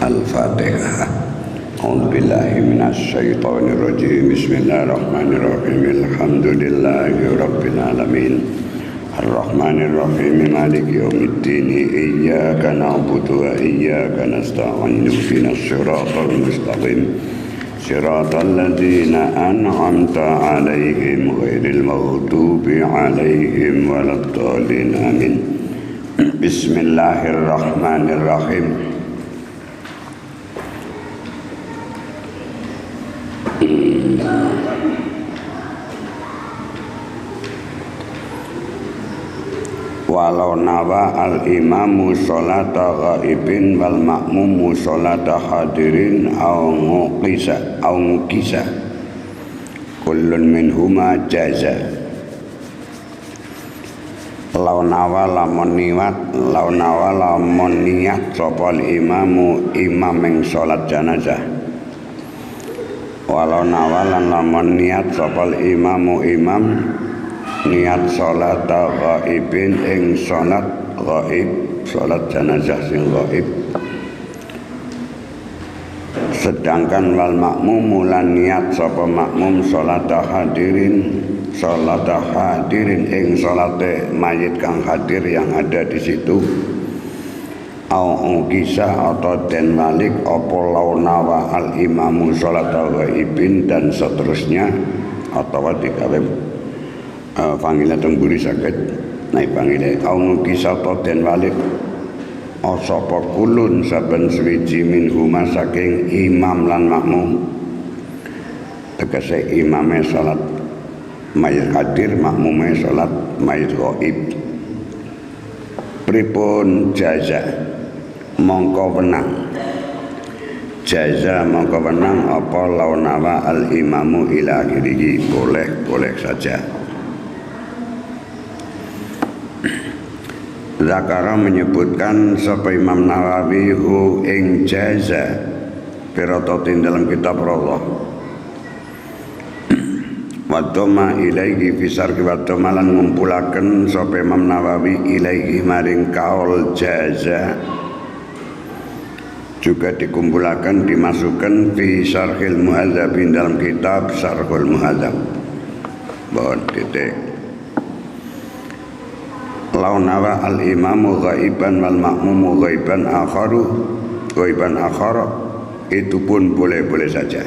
Al-Fatihah. A'udzubillahi minasyaitonirrajim. Bismillahirrahmanirrahim. Alhamdulillahirabbil alamin. Ar-Rahmanirrahim. Maliki yaumiddin. Iyyaka na'budu wa iyyaka nasta'in. Ihdinas siratal mustaqim. Siratal ladzina an'amta 'alaihim ghairil maghdubi 'alaihim waladdallin. Amin. Bismillahirrahmanirrahim. Walau nawa al-imamu sholata ghaibin wal ma'mumu sholata hadirin au ngukisa kullun minhuma jaza. Lau nawa lamun niat sopal imamu imam yang sholat janazah. Walau nawa lamun niat sopal imamu imam niat sholat ghaibin ing sholat ghaib, sholat janazah sing ghaib. Sedangkan wal makmumu lan niat sapa makmum sholat hadirin ing sholate mayit kang hadir yang ada di situ. Au kisah atau den malik apa launawa al imamu sholat ghaibin dan seterusnya, atau dikale panggilan tengguri sakit naik panggilan au kisah atau den malik sapa kulun saben suwiji min huma saking imam lan makmum. Tegese imame salat mayit hadir, makmume salat mayit ghaib. Pripun jaza mongko wenang, jaza mongko wenang apa launawa al imamu ila akhirih, boleh saja. Zakara menyebutkan sapa Imam Nawawi hu ing jaza piratotin dalam kitab Allah. Wadoma ilaihi fisar kiwatomalan ngumpulaken sapa Imam Nawawi ilaihi maring kaul jaza juga dikumpulkan dimasukkan fi syarhil muhadzab dalam kitab Syarhul Muhadzab. Bon titik. Launawa al-imamu ghaiban wal makmumu ghaiban akhara, itu pun boleh-boleh saja.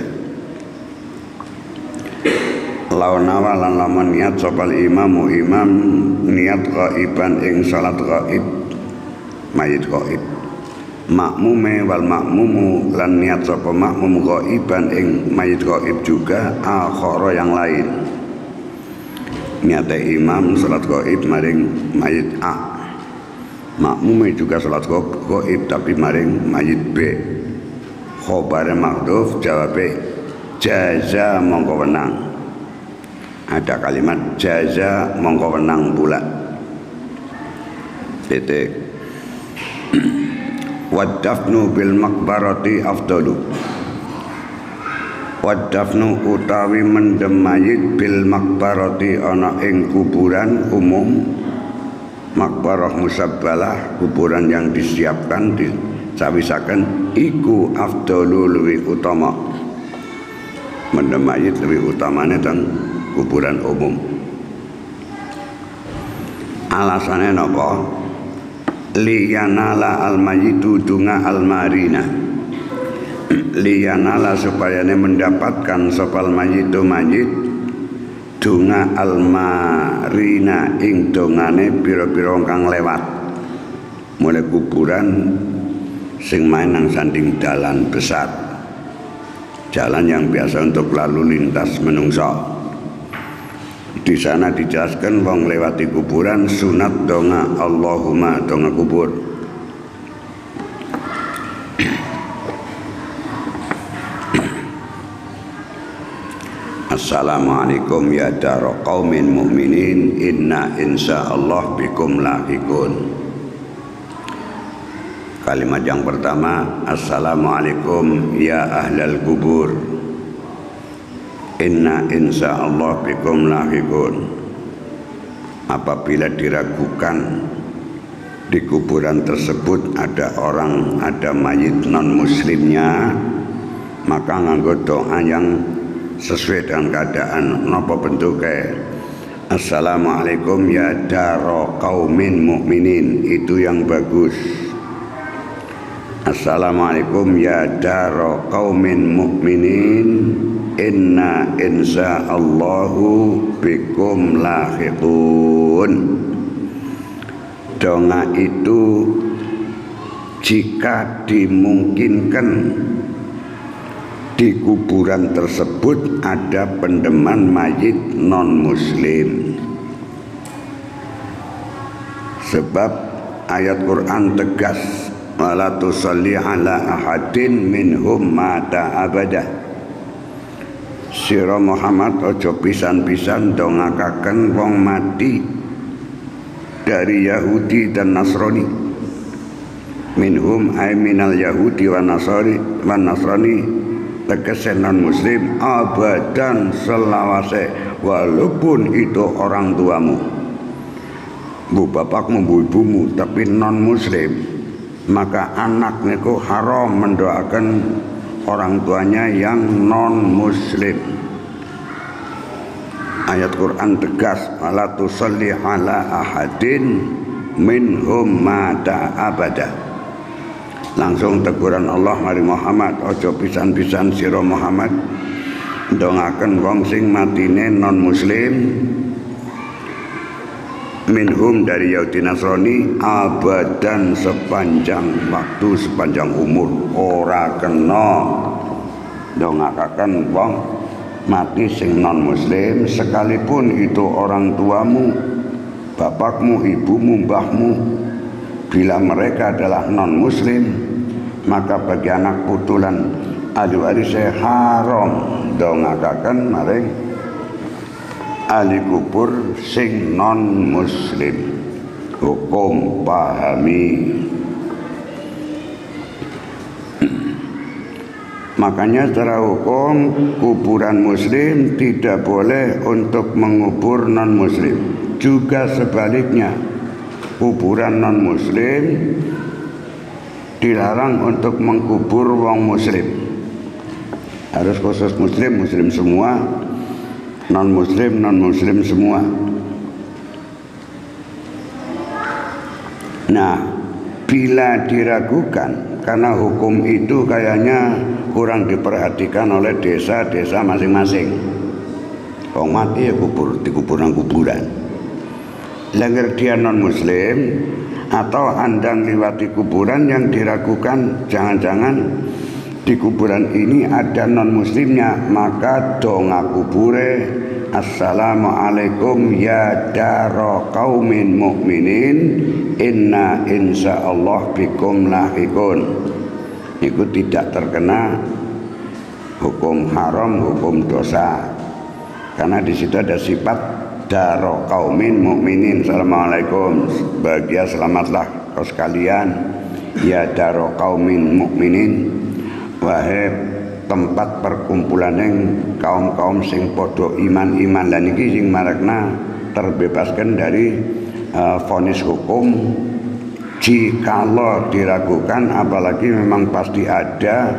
Launawa lan lamun niat sopal imamu imam niat ghaiban ing salat ghaib mayit ghaib. Makmume wal makmumu lan niat sapa makmum ghaiban ing mayit ghaib juga akhara yang lain. Niate imam salat ghaib maring mayit A, makmume juga salat ghaib tapi maring mayit B. Khobare mahdhuf jawabe jaza mongko wenang. Ada kalimat jaza mongko wenang pula. Titik. Wadafnu bil makbarati afdalu. Wadafnu utawi mendem mayit bil makbarati ana ing kuburan umum, makbarah musabbalah, kuburan yang disiapkan dicawisaken iku afdalu luwih utama. Mendem mayit luwih utamane teng kuburan umum. Alasane napa? Liyanala al-mayitu dunga al-marina, liyanala supayane mendapatkan sopal mayitu mayit dunga al-marina ing dongane pira-pira kang lewat. Mulai kuburan sing main nang sanding dalan besar, jalan yang biasa untuk lalu lintas menungso. Di sana dijelaskan wong lewati kuburan sunat donga Allahumma, donga kubur. Assalamualaikum ya dara qaumin mu'minin inna insyaallah bikum lahiqun. Kalimat yang pertama, Assalamualaikum ya ahlal kubur, inna insyaallah bikum lahiqun. Apabila diragukan di kuburan tersebut ada mayit non muslimnya, maka nganggo doa yang sesuai dengan keadaan. Napa bentuknya? Assalamualaikum ya daro qaumin mukminin, itu yang bagus. Assalamualaikum ya daro qaumin mukminin, inna insyaallahu bikum lahiqun. Doa itu jika dimungkinkan di kuburan tersebut ada pendeman mayit non muslim, sebab ayat Quran tegas, wala tusalli ala ahadin minhum mata abadah. Sira Muhammad ojo pisan-pisan dongakaken wong mati dari Yahudi dan Nasrani. Minhum ay minal Yahudi wa Nasrani, tegese non muslim abadan selawase, walaupun itu orang tuamu, bu bapakmu, bu ibumu, tapi non muslim, maka anak niku haram mendoakan orang tuanya yang non muslim. Ayat Quran tegas, wala tusalli ala ahadin minhum mata abada. Langsung teguran Allah mari Muhammad, ojo pisan-pisan sira Muhammad ndongaken wong sing matine non muslim, minhum dari Yahudi Nasrani, abadan sepanjang waktu, sepanjang umur. Ora kena ndongakaken wong mati sing non muslim, sekalipun itu orang tuamu, bapakmu, ibumu, mbahmu. Bila mereka adalah non muslim, maka bagi anak putulan ahli waris haram ndongakaken maring ahli kubur sing non muslim. Hukum pahami. Makanya secara hukum kuburan muslim tidak boleh untuk mengubur non muslim. Juga sebaliknya, kuburan non muslim dilarang untuk mengkubur wong muslim. Harus khusus muslim, muslim semua, non muslim semua. Nah, bila diragukan karena hukum itu kayaknya kurang diperhatikan oleh desa-desa masing-masing, wong mati ya kubur di kuburan. Langgar dia non muslim atau Anda lewati kuburan yang diragukan jangan-jangan di kuburan ini ada non muslimnya, maka donga kubure, assalamualaikum ya daro qaumin mukminin, inna insyaallah bikum lahiqun. Itu tidak terkena hukum haram, hukum dosa, karena di situ ada sifat daro qaumin mukminin. Assalamualaikum, bahagia selamatlah kau sekalian ya daro qaumin mukminin, wahai tempat perkumpulan yang kaum-kaum sing podo iman dan iki sing marakna terbebaskan dari vonis hukum. Jikalau diragukan, apalagi memang pasti ada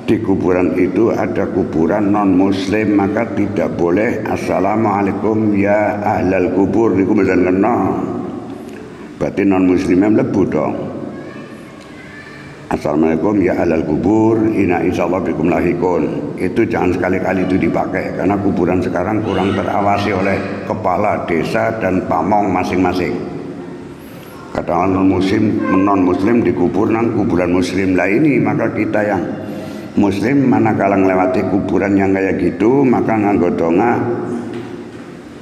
di kuburan itu ada kuburan non muslim, maka tidak boleh assalamualaikum ya ahlal kubur niku mboten kena. Berarti non muslimnya mlebu dong. Assalamualaikum ya ahlal kubur, inna insyaallah bikum lahiqun. Itu jangan sekali-kali itu dipakai, karena kuburan sekarang kurang terawasi oleh kepala desa dan pamong masing-masing. Katakan non muslim dikubur nang kuburan muslim lah ini, maka kita yang muslim manakala melewati kuburan yang kayak gitu, maka nganggo donga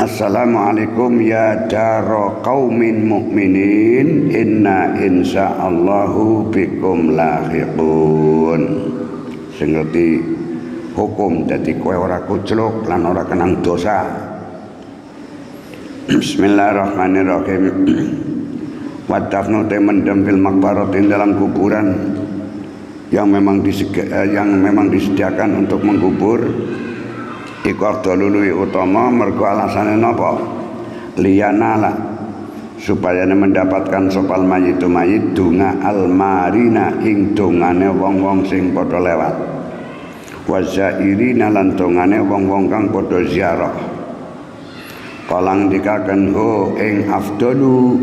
assalamualaikum ya daro qaumin mukminin, inna insyaallahu bikum lahiqun. Sing ngerti hukum dadi kowe ora kucluk lan ora kenang dosa. Bismillahirrahmanirrahim. Wadafnu mendem fil makbaratin, dalam kuburan yang memang disediakan untuk mengkubur, iku afdalului utama, mergo alasane napa? Liyanala supaya mendapatkan sopal mayit donga almarina ing dongane wong-wong sing padha lewat, wazairina lan dongane wong-wong kang padha ziarah. Kala ngendikaken ho ing afdalu,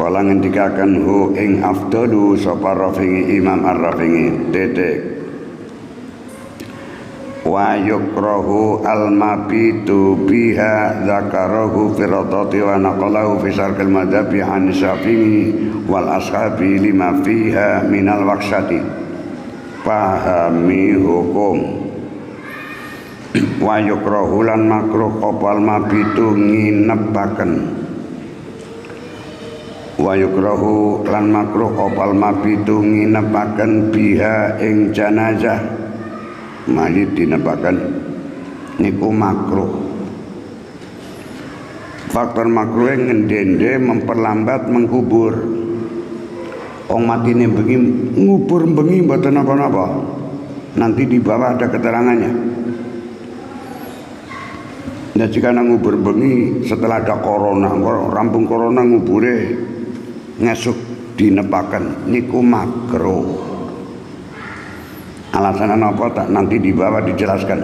kala ngendikaken ho ing afdalu sapa Rafi'i Imam Ar-Rafi'i titik wa yukrahu al-mabitu biha zakarahu fi radati wa naqalahu fi syarqil madhabi an Syafi'i wal ashabi lima fiha minal waqsati. Pahami hukum. Wa yukrahu lan makruh opal mabitu nginepaken, wa yukrahu lan makruh opal mabitu nginepaken biha ing janazah mayit dinepaken niku makruh. Faktor makruh ngendende memperlambat mengkubur. Wong matine bengi ngubur bengi mboten napa-napa. Nanti di bawah ada keterangannya. Nah jika ngubur bengi setelah ada corona, rampung corona ngubure ngesuk dinepaken niku makruh. Alasan apa tak nanti di bawah dijelaskan.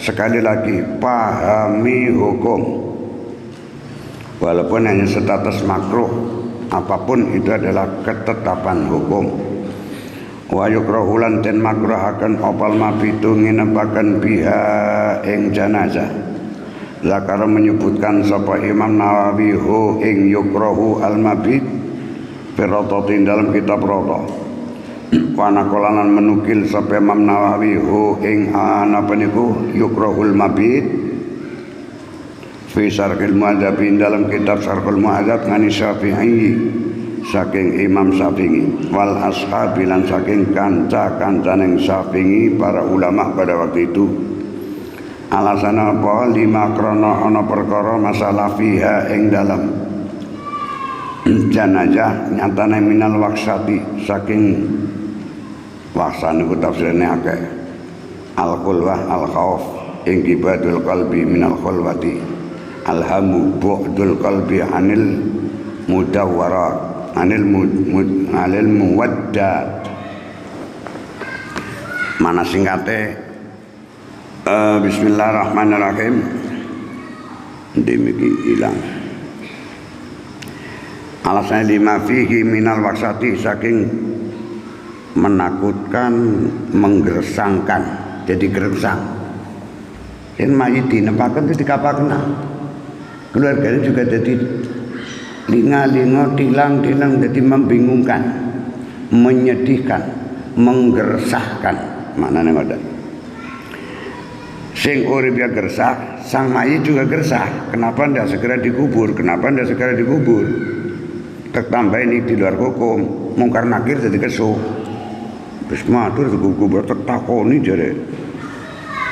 Sekali lagi pahami hukum. Walaupun hanya status makruh, apapun itu adalah ketetapan hukum. Wa yukrahu lan den makruhaken opal mabitu nginepaken biha ing janazah. Zakara menyebutkan sapa Imam Nawawi hu ing yukrahu al-mabit firatatin dalam kitab Rata. Wana kolanan menukil sapa Imam Nawawi hu ing napa niku yukrahul mabit fi syarhil muadzab dalam kitab Syarhul Muadzab ngani Syafi'i saking Imam Syafi'i wal ashabi lan saking kanca-kancaning Syafi'i para ulama pada waktu itu. Alasan apa? Lima krono ana perkara masalah fiha ing dalam janazah nyatane minal waksati saking waksa niku tafsirne akeh. Al-khulwah al-khauf ing ibadul qalbi minal khulwati alhamu bu'dul qalbi anil mudawwarat anil muwaddat. Mana singkate Bismillahirrahmanirrahim. Demikian hilang. Alasan lima fihi minal waksati saking menakutkan, menggersangkan, jadi gersang. Yang mayit dinepaken itu dikapakna. Keluarganya juga jadi linga-linga, tilang-tilang, jadi membingungkan, menyedihkan, menggersahkan. Maknanya ngoten. Sing urip ya gersah, sang mayit juga gersah. Kenapa ndak segera dikubur? Kenapa ndak segera dikubur? Tertambah ini di luar hukum, mungkar nakir jadi kesuk. Wis matur dikubur tertakoni jare.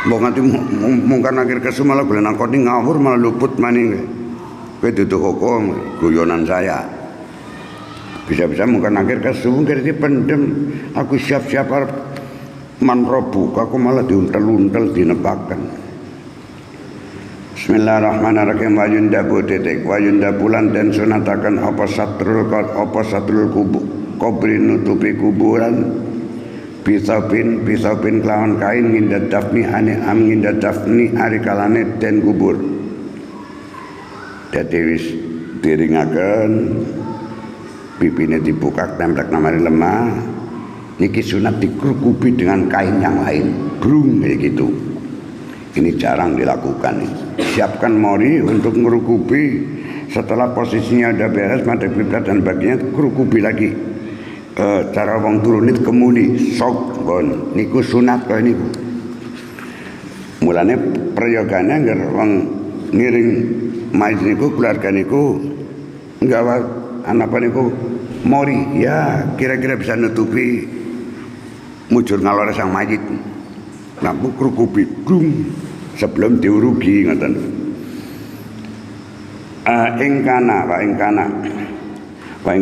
Mbok nganti mungkar nakir kesuk malah golek nangkoni ngawur malah luput maning. Kowe dudu hukum, guyonan saya. Bisa-bisa mungkar nakir kesuk mungkin dipendem. Aku siap-siap arep manrobu aku malah diuntel-untel dinepaken. Bismillahirrahmanirrahim. Wa yundabu titik wa yundabulan dan sunatakan apa satrul kubri nutupi kuburan bisabin kelawan kain ngindat dafni ane am ngindat dafni ari kalane den kubur. Dadi wis diringaken pipine dibuka templek namanya lemah. Niki sunat dikerukupi dengan kain yang lain, brung kayak gitu. Ini jarang dilakukan. Siapkan mori untuk merukupi. Setelah posisinya udah beres, madhep kiblat dan bagiannya kerukupi lagi. Cara wong turunit kemuli, sok bon. Niku sunat kau niku. Mulane prayogane ngger wong ngiring mayit niku keluarga niku nggawa anak niku mori. Ya kira-kira bisa nutupi mujur ngalore sang mayit. Nampu krukupi dung sebelum diurugi ngoten. Ing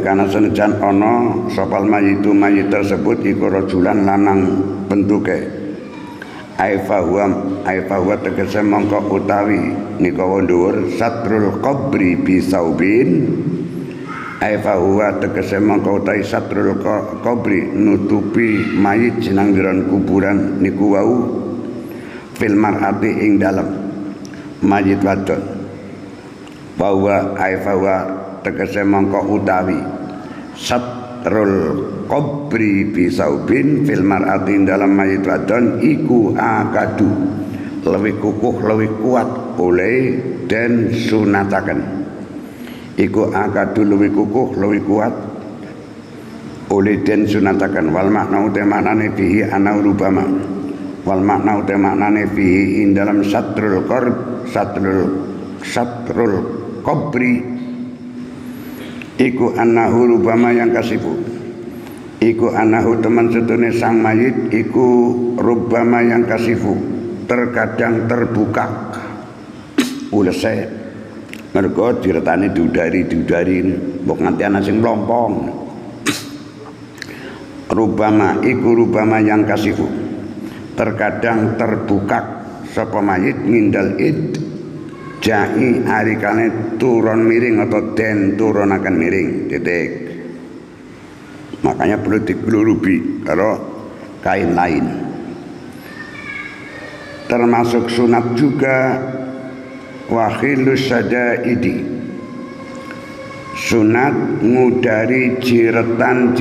kana senajan ana sopal mayit tersebut iku rajulan lanang bentuke. Aifa huwa tegese mongko utawi nika dhuwur satrul qabri bisaubin ai fa huwa tegese mongko utai satrul qabri nutupi mayit jenang diron kuburan niku wau fil mar'ati ing dalem mayit wadon bahwa ai fa huwa tegese mongko utawi satrul qabri bisaubin fil mar'ati ing dalem mayit wadon iku akadu lebih kukuh lebih kuat oleh den sunataken iku akadu lebih kukuh lebih kuat oleh den sunataken wal makna utamane fihi ana rubama wal makna utamane fihi ing dalam satrul qabri iku annahu rubama yang kasifu iku annahu teman setune sang mayit iku rubama yang kasifu terkadang terbuka ulese mergo diretani diudari mbok nganti ana sing mlompong rubama iku rubama yang kasifu terkadang terbuka sapa mayit ngindal id jai arikane turun miring atau den turunaken miring titik makanya perlu diglurubi karo kain lain termasuk sunat juga wakhilus sadaidi sunat ngudari jiretan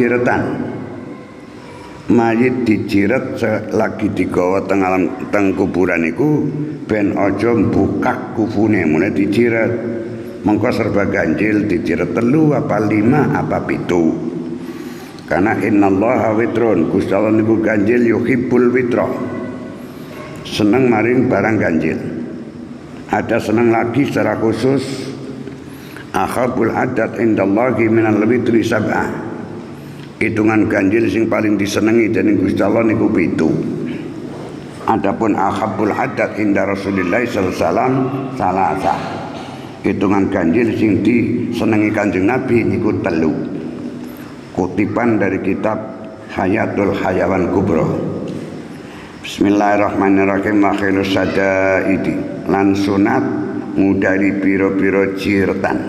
mayit dijiret lagi digawa teng kuburan iku ben aja mbukak kufune mulai dijiret mengko serba ganjil dijiret 3 apa 5 apa 7 karena innallaha witrun Gusti Allah niku ganjil yuhibbul witra seneng maring barang ganjil ada seneng lagi secara khusus akhabul adat indallahi minal witri sab'ah hitungan ganjil sing paling disenengi dening Gusti Allah niku 7 adapun akhabul adat inda Rasulillah sallallahu alaihi wasallam salasah hitungan ganjil sing disenengi Kanjeng Nabi niku 3 kutipan dari kitab Hayatul Hayawan Kubro Bismillahirrahmanirrahim makhilus sadaidi lan sunat ngudari piro-piro jiretan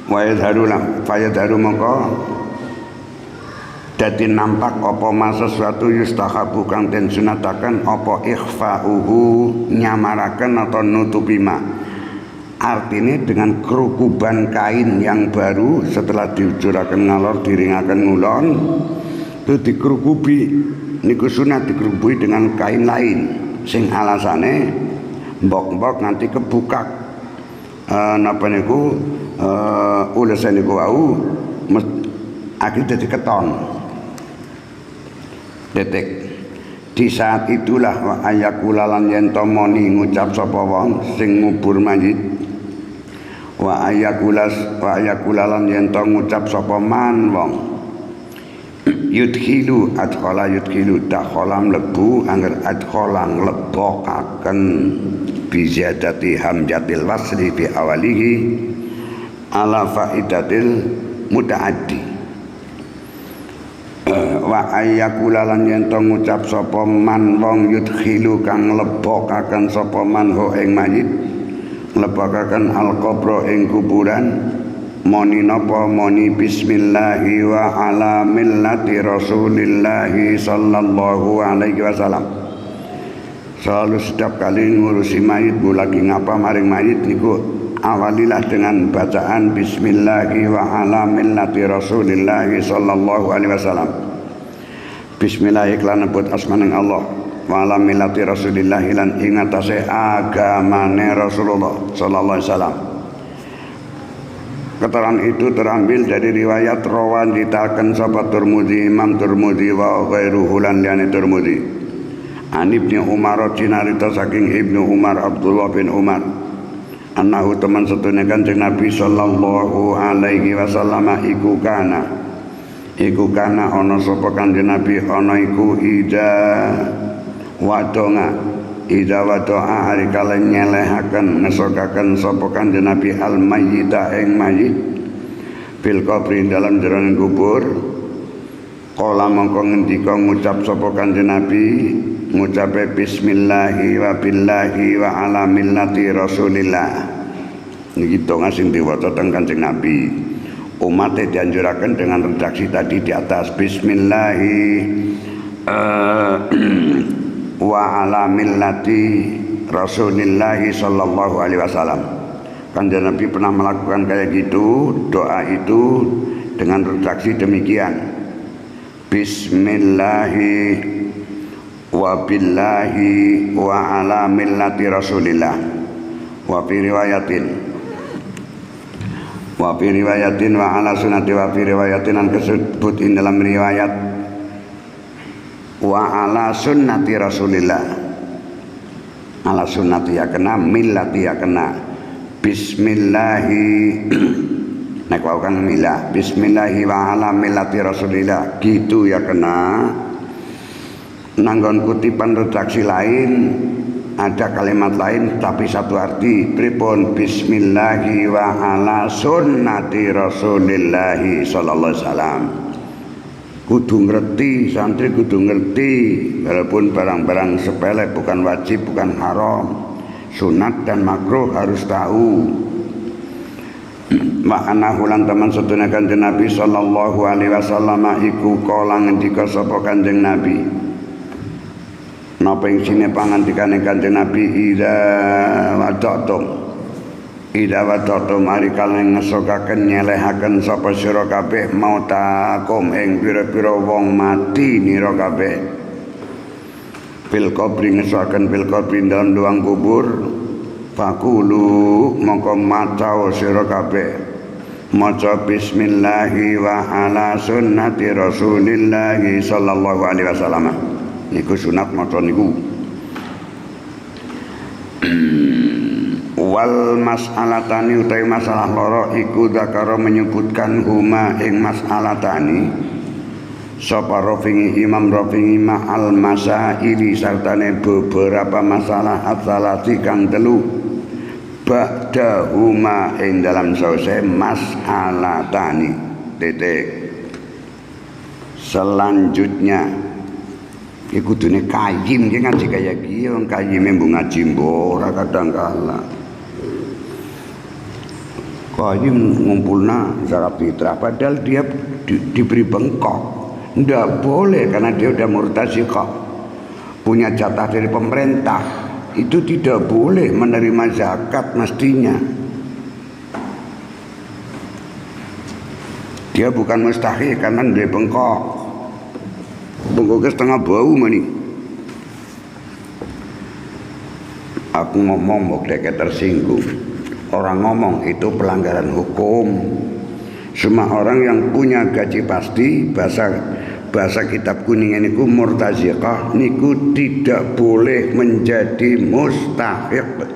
wa yadharu mongko dadi nampak apa masa sesuatu yustahabu kang den sunataken apa ikhfa'uhu nyamaraken atau nutupi ma artinya dengan kerukuban kain yang baru setelah diujuraken ngalor diringaken ngulon itu dikerukubi niku sunat dikerukubi dengan kain lain sing alasane mbok-mbok nanti kebuka napa niku ulese niku wau akhirnya jadi keton detik di saat itulah wa ayakulalan yen tomoni ngucap sapa wong sing ngubur mayit wa ayakulalan yen to ngucap sapa man wong yudkhilu adkhala yudkhilu dakhala mlebu angger adkhala nglebokaken bizadati hamjatil wasli fi awalihi ala faidatil mutaaddi wa ayyakulalan yen to ngucap sapa man wong yudkhilu kang nglebokaken sapa man ho ing mayit nglebokaken al-qabra ing kuburan moni napa moni bismillahi wa ala millati rasulillahi sallallahu alaihi wasallam selalu setiap kali ngurusi mayit bu lagi ngapa maring mayit niku awalilah dengan bacaan bismillahi wa ala millati rasulillahi sallallahu alaihi wasallam bismillahi lan nebut asmaning Allah wa ala millati rasulillahi lan ing atase agamane Rasulullah sallallahu alaihi wasallam. Keterangan itu terambil dari riwayat rawan ditaken sapa Tirmidzi Imam Tirmidzi wa ghairuhu lan liyane Tirmidzi an Ibnu Umar cinarita saking Ibnu Umar Abdullah bin Umar annahu teman setune Kanjeng Nabi sallallahu alaihi wasallam iku kana ana sapa Kanjeng Nabi ana iku ida wadoa hari kala nyelehaken ngesokaken sapa Kanjeng Nabi al mayyita ing mayit bil qabri dalam jroning kubur kala mongko ngendika ngucap sapa Kanjeng Nabi ngucape bismillahi wa billahi wa ala millati rasulillah. Niki donga sing diwaca teng Kanjeng Nabi. Umatnya dianjurkan dengan redaksi tadi di atas, bismillahi wa ala millati rasulillahi sallallahu alaihi wasallam. Kanjeng Nabi pernah melakukan kayak gitu, doa itu dengan redaksi demikian, bismillahi wa billahi wa ala millati rasulillah. Wa fi riwayatin wa ala sunnati wa fi riwayatin an kesebut in dalam riwayat wa ala sunnati rasulillah. Ala sunnati ya kena, millati ya kena. Bismillahi nek wau kan milah, bismillahi wa ala millati rasulillah gitu ya kena. Nanggon kutipan redaksi lain ada kalimat lain tapi satu arti, pripun bismillahi wa ala sunnati rasulillahi sallallahu alaihi wasallam. Kudu ngerti, santri kudu ngerti, walaupun barang-barang sepele, bukan wajib, bukan haram, sunat dan makruh harus tahu. Makna hulan teman sedaya Kanjeng Nabi sallallahu alaihi wasallam iku kala ngendika sapa Kanjeng Nabi. Napa ing sine pangandikane Kanjeng Nabi, ida wadatum mari kalian ngesokaken nyelehaken sapa sira kabeh mautakum ing pira-pira wong mati nira kabeh. Fil qabri ngesokaken fil qabri dalam luang kubur. Fakulu mongko maca sira kabeh maca bismillahi wa ala sunnati rasulillahi sallallahu alaihi wasallam. Niku sunat maca niku. Wal mas'alatani utawi masalah loro iku zakara menyebutkan huma ing mas'alatani sapa Rafi'i Imam Rafi'i ma'al masaili sartane beberapa masalah asalati kang telu ba'da huma ing dalam sause mas'alatani titik. Selanjutnya iku kudune kayim ki ngaji kaya ki wong kayime mbok ngaji mbok ora kadang kala. Kayim ngumpulna zakat fitrah padahal dia diberi bengkok. Ndak boleh karena dia udah murtaziqah. Punya jatah dari pemerintah. Itu tidak boleh menerima zakat mestinya. Dia bukan mustahil karena dia bengkok. Bengkoknya setengah bau mani. Aku ngomong mau deket tersinggung. Orang ngomong itu pelanggaran hukum. Semua orang yang punya gaji pasti bahasa kitab kuning ini ku murtaziqah niku tidak boleh menjadi mustahiq.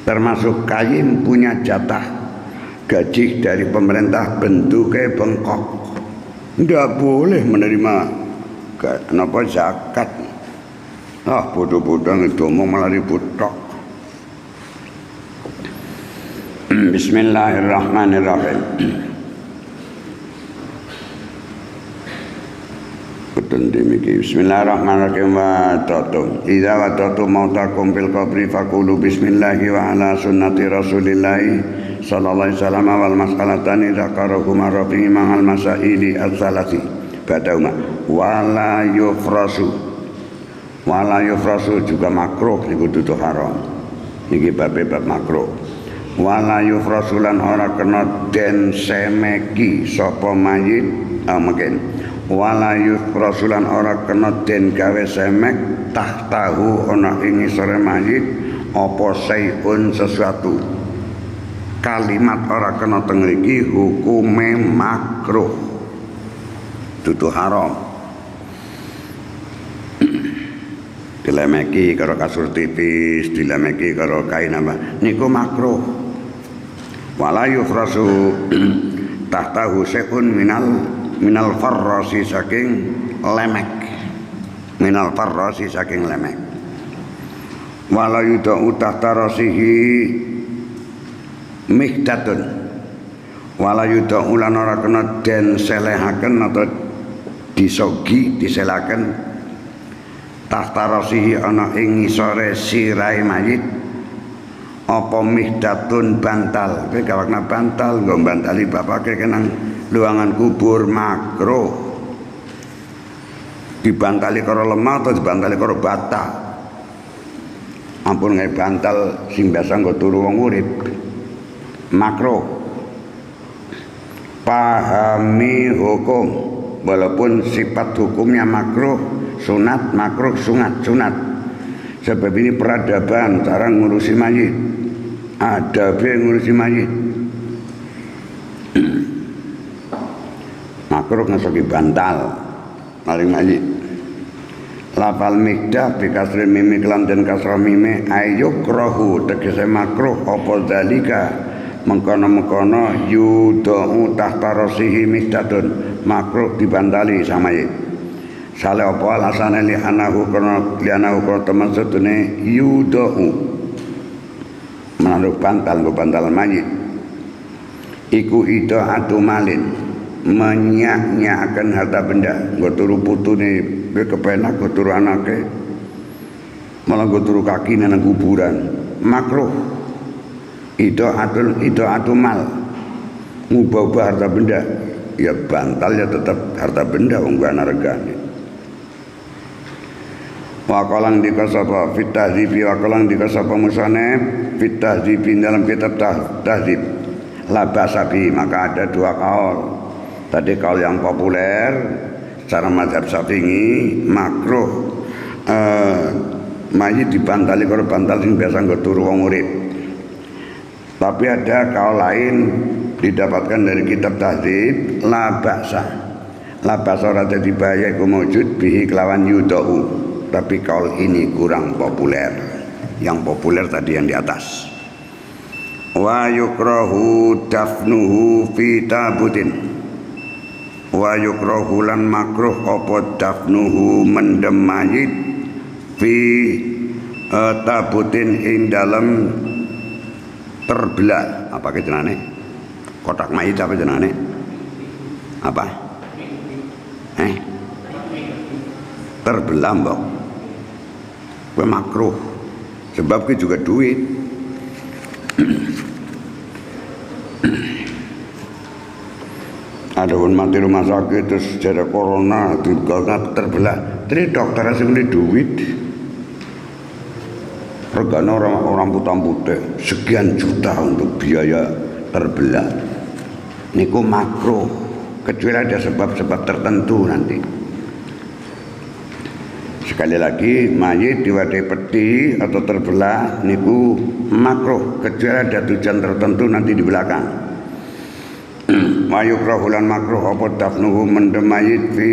Termasuk kayim punya jatah gaji dari pemerintah bentuknya bengkok. Tidak boleh menerima kenapa zakat. Bodoh-bodoh itu mau malah ribut tok. Bismillahirrahmanirrahim. Bismillahirrahmanirrahim. Idza wadatum mautakum fil qabri faqulu bismillahi wa ala sunnati rasulillahi sallallahu alaihi wasallam wal mas'alatani zakarahuma rafi'i ma'al masaili as-salati ba'dauma wala yufrasu juga makruh niku dudu haram. Niki bab makruh. Wala yufrasulan ora kena den semeki sapa mayit mungkin wala yufrasulan ora kena den gawe semek tahtahu ana ing isore mayit apa sayun sesuatu. Kalimat ora kena teng mriki hukume makruh dudu haram. Dilemeki karo kasur tipis, dilemeki karo kain apa niku makruh. Wala yufrasu tahtahu syai'un minal farrasi saking lemek. Minal farrasi saking lemek. Wala yudau tahta rasihi mihdatun. Wala yudau lan ora kena den selehaken atau disogi diselaken tahtarasihi ana ing ngisore sirahe mayit apa mihdatun bantal. Kowe gawakna bantal nggo bantali bapake kenang luangan kubur makruh. Dibantali karo lemah atau dibantali karo bata. Ampun nggih bantal sing biasa nggo turu wong urip. Makruh. Pahami hukum, walaupun sifat hukumnya makruh, sunat, makruh, sunat. Sebab ini peradaban cara ngurusi mayit. Ada ngurusi mayit. Makruh ngasoki bantal maling mayit. Lafal mikdah bikasri mimi kelam dan kasrah mimi ayyukrahu tegese makruh apa zalika mengkono-mengkono yudau tahta rasihi mikdadun makruh dibantali sama mayit. Sale apa alasane lianahu kono teman sedune yudau menaruh bantal mayit iku atu malin menyak-nyakan harta benda nggo turu putune kowe kepenak nggo turu anake malah nggo turu kaki nang kuburan makruh atu mal ngubah-ubah harta benda ya bantal ya tetap harta benda wong ana regane. Wakalang dikasapa fit tahdzibi wakalang dikasapa musane fit tahdzibi dalam kitab tahdzib la basabi maka ada dua kaul. Tadi kaul yang populer secara mazhab Syafi'i makruh mayit dibantali karo bantal sing biasa nggo turu wong urip. Tapi ada kaul lain didapatkan dari kitab tahdzib la ba'sa ora dadi bahaya iku maujud bihi kelawan yudau. Tapi kaul ini kurang populer. Yang populer tadi yang di atas. Wa yukrahu dafnuhu fi tabutin. Wa yukrahu lan makruh apa dafnuhu mendem mayit fi tabutin ing dalam terbelah. Apa jenenge? Kotak mayit apa jenenge? Apa? Terbelah mbok. Kowe makruh sebab kowe juga duit. Ada pun mati rumah sakit terus jadi corona juga terbelah. Jadi dokter asing ini duit. Regane orang putih sekian juta untuk biaya terbelah. Niku makruh kecuali ada sebab-sebab tertentu nanti. Sekali lagi mayit diwadai peti atau terbelah niku makruh kecuali ada tujuan tertentu nanti di belakang. Mayukrahulan makruh apa dafnuhu mendem mayit fi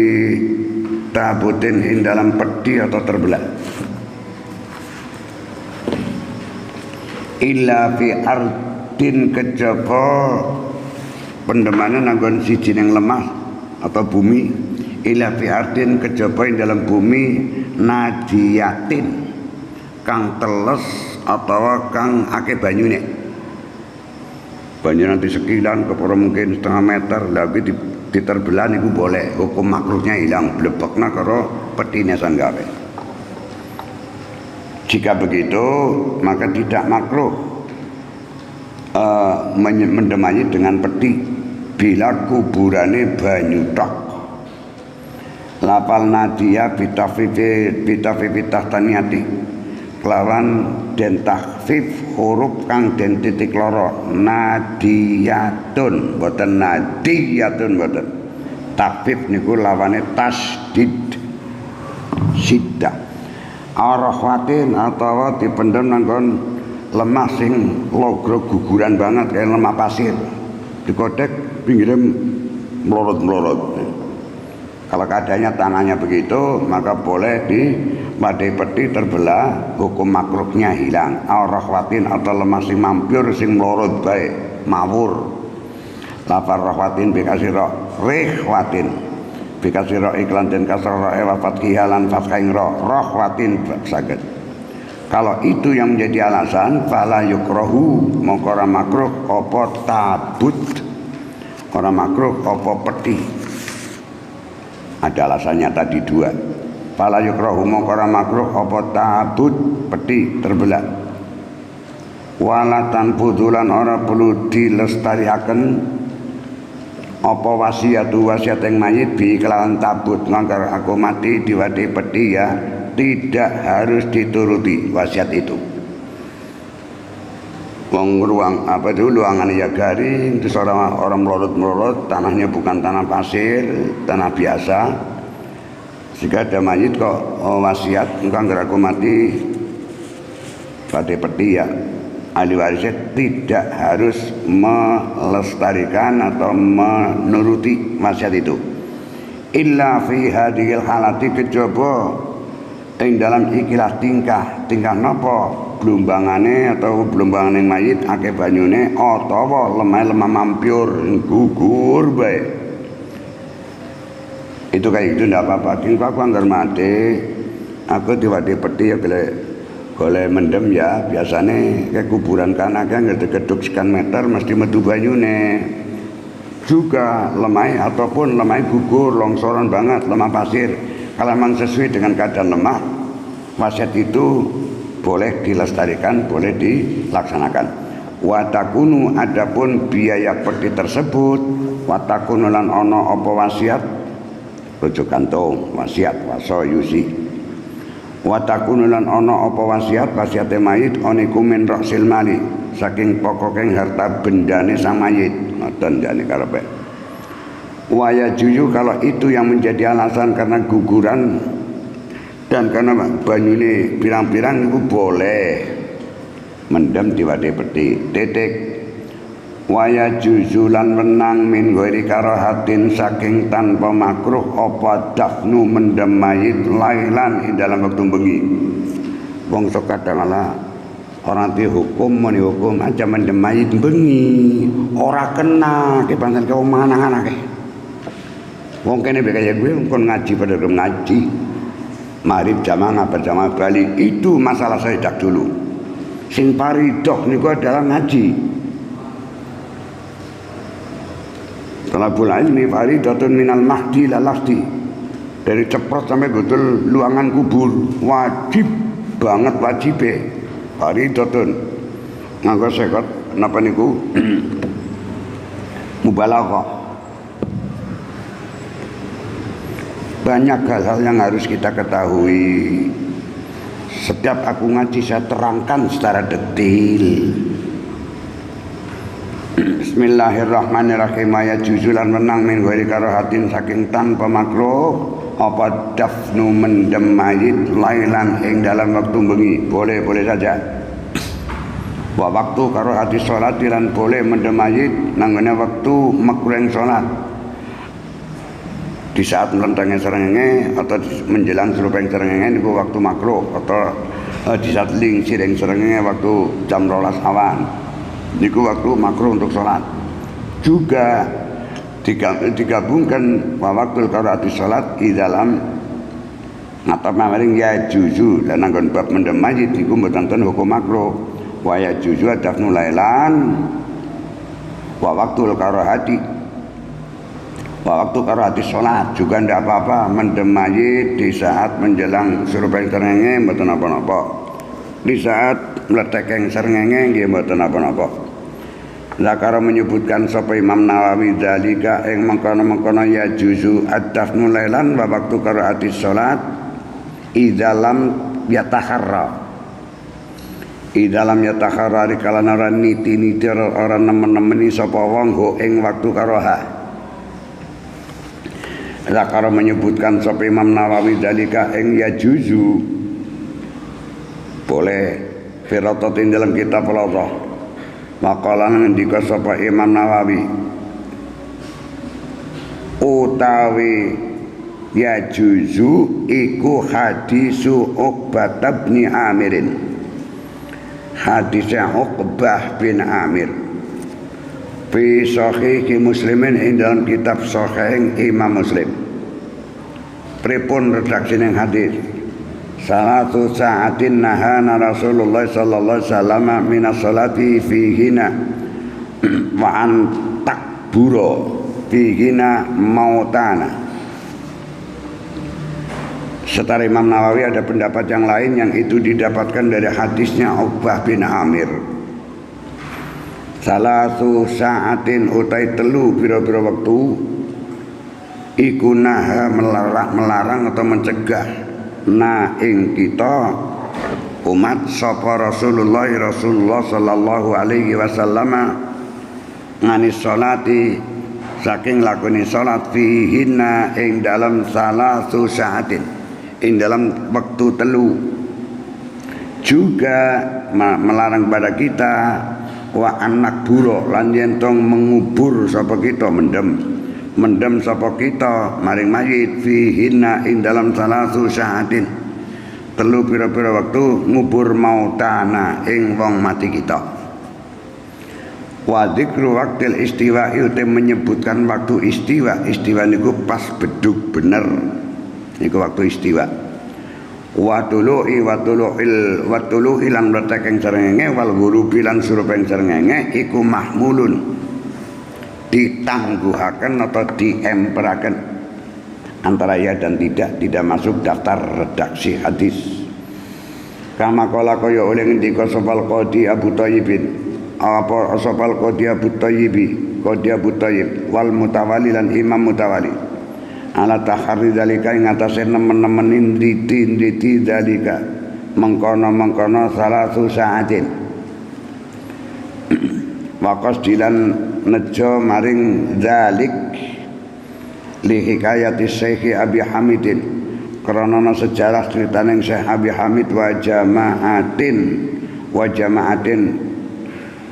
tabutin in dalam peti atau terbelah. Illa fi ardin kejaba pendemane nanggon siji ning lemah atau bumi. Ila fi ardin kejaba ing dalam bumi nadiyatin kang teles atau kang akeh banyune. Banyu nanti sekilan kepala mungkin setengah meter lagi diterbelah niku boleh, hukum makruhnya hilang, blebekna karo petine sanggawe. Jika begitu maka tidak makruh mendemani dengan peti bila kuburane banyu tok. Lapal nadia bitafifi tahtaniyati kelawan den takhfif huruf kang den titik loro nadiyatun boten nadiyatun boten takhfif niku lawane tasdid siddah arahwatin atau dipendem nanggon lemah sing logro guguran banget kayak lemah pasir dikodek pinggirnya melorot-melorot. Kalau keadaannya tanahnya begitu maka boleh di badai peti terbelah, hukum makruhnya hilang. Ar-rahwatin atau lemah sing mampir sing melorot baik mawur. Lafar rahwatin bikasira rihwatin bikasira iklan dan kasra wa fathihalan fathain rahwatin saged. Kalau itu yang menjadi alasan fala yukrahu mongko ora makruh apa tabut, ora makruh apa peti. Ada alasannya tadi dua. fala yukrahu mongko ora makruh apa tabut peti terbelah walatan fudulan ora perlu dilestariaken apa wasiat yang mayit bi kelawan tabut ngangkar aku mati diwati peti ya tidak harus dituruti wasiat itu. Wong ruang apa itu luangan ya garing terus orang melorot tanahnya bukan tanah pasir tanah biasa. Jika ada mayit kok wasiat ngangkar aku mati diwati peti ya ahli warisnya tidak harus melestarikan atau menuruti wasiat itu illa fi hadhil halati kejaba ing dalam ikilah tingkah napa blumbangane atau blumbangane mayit akeh banyune utawa lemah mampur gugur bae itu kayak gitu ndak apa-apa king aku anggar mati aku diwati peti ya boleh mendem ya biasanya kayak kuburan kan agak ngedek-geduk sekian meter mesti metu banyune juga lemah ataupun lemah gugur longsoran banget lemah pasir kalau memang sesuai dengan keadaan lemah wasiat itu boleh dilestarikan boleh dilaksanakan watakunu adapun biaya peti tersebut watakunu lan ono apa wasiat rujuk kantung wasiat waso yusi watakunu lan ana apa wasiate mayit oniku min rasil mali saking pokokeng harta bendane sang mayit ngoten jane karepe waya juyu kalau itu yang menjadi alasan karena guguran dan karena banyune pirang-pirang itu boleh mendem diwati peti titik waya juzulan menang min ghairi karahatin saking tanpa makruh apa dafnu mendem mayit lailan ing dalam waktu bengi wong sok kadang ala orang dihukum meni hukum aja mendem mayit bengi ora kena ke pancen ke omangan akeh wong kene kaya gue kon ngaji pada ngaji marib jamaah berjamaah bali itu masalah saya dak dulu sing paridok niku adalah ngaji. Talabul ilmi faridatun minal mahdi lalahdi dari ceprot sampai betul luangan kubur wajib banget wajibe faridatun nganggo sekot napa niku mubalaghah banyak hal-hal yang harus kita ketahui setiap aku ngaji saya terangkan secara detail. Bismillahirrahmanirrahim ayat juzulan menang min ghairi karahatin saking tanpa makruh apa dafnu mendem mayit lailan ing dalam waktu bengi boleh saja wa waktu karahati salat lan boleh mendem mayit nanggone waktu makruh salat di saat melentangnya srengenge atau menjelang serupeng srengenge niku waktu makruh atau di saat lingsir ing srengenge waktu jam 12 awan niku waktu makruh untuk sholat juga digabungkan waktu qiraati sholat di dalam atau maring ya juzu dan anggon bab mendem mayit niku mboten hukum makruh wa ya juzu dafnu lailan wa waktu qiraati wa waktu qiraati sholat juga ndak apa-apa mendem mayit di saat menjelang surupeng srengenge mboten apa-apa di saat meletekeng srengenge nggih mboten apa-apa. Zakara menyebutkan sapa Imam Nawawi dalika ing mengkono-mengkono ya juzu ad-dafnu lailan wa waktu qiraati salat idalam yatakharra kalana ora niti-niti ora nemen-nemeni sapa wong ho ing waktu karoha. Zakara menyebutkan sapa Imam Nawawi dalika ing ya juzu boleh firatatin dalam kitab Allah makalan ngendika sapa Imam Nawawi utawi ya juzu iku hadisu Uqbah bin Amirin hadisnya Uqbah bin Amir fi sahih Muslimin ing dalam kitab sahih Imam Muslim pripun redaksine hadis salatu sa'atin nahana Rasulullah sallallahu alaihi wasallam minas salati fihina wa an takbura fihina mautana Setara Imam Nawawi ada pendapat yang lain yang itu didapatkan dari hadisnya Uqbah bin Amir. Salatu sa'atin utai telu pira-pira waktu iku naha melarang atau mencegah na ing kita umat sapa Rasulullah sallallahu alaihi wasallam ngani salati saking lakoni salat fihinna ing dalam salatu sa'atin ing dalam waktu telu. Juga melarang pada kita wa anak buro lan yen tong mengubur sapa kita mendem sapa kita maring mayit fihinna ing dalam salatu sa'atin telu pira-pira waktu ngubur mautana ing wong mati kita. Wa dzikru waqtil istiwa itu menyebutkan waktu istiwa. Istiwa niku pas bedug bener niku waktu istiwa. Wa tulu'i lan mletek ing srengenge wal ghurubi lan surup ing srengenge iku mahmulun ditangguhaken atau diemperaken antara ya dan tidak masuk daftar redaksi hadis. Kama kala kaya oleh ngendika sapa Qadi Abu Thayyibin apa sapa Qadi Abu Thayyib wal Mutawalli lan Imam Mutawalli ala tahari dalika ing atase nemen-nemenin nditi dalika mengkono salatu sa'atin waqas dilan nejo maring dalik li hikayati Syekh Abi Hamidin karena sejarah ceritaning Syekh Abi Hamid wa jama'atin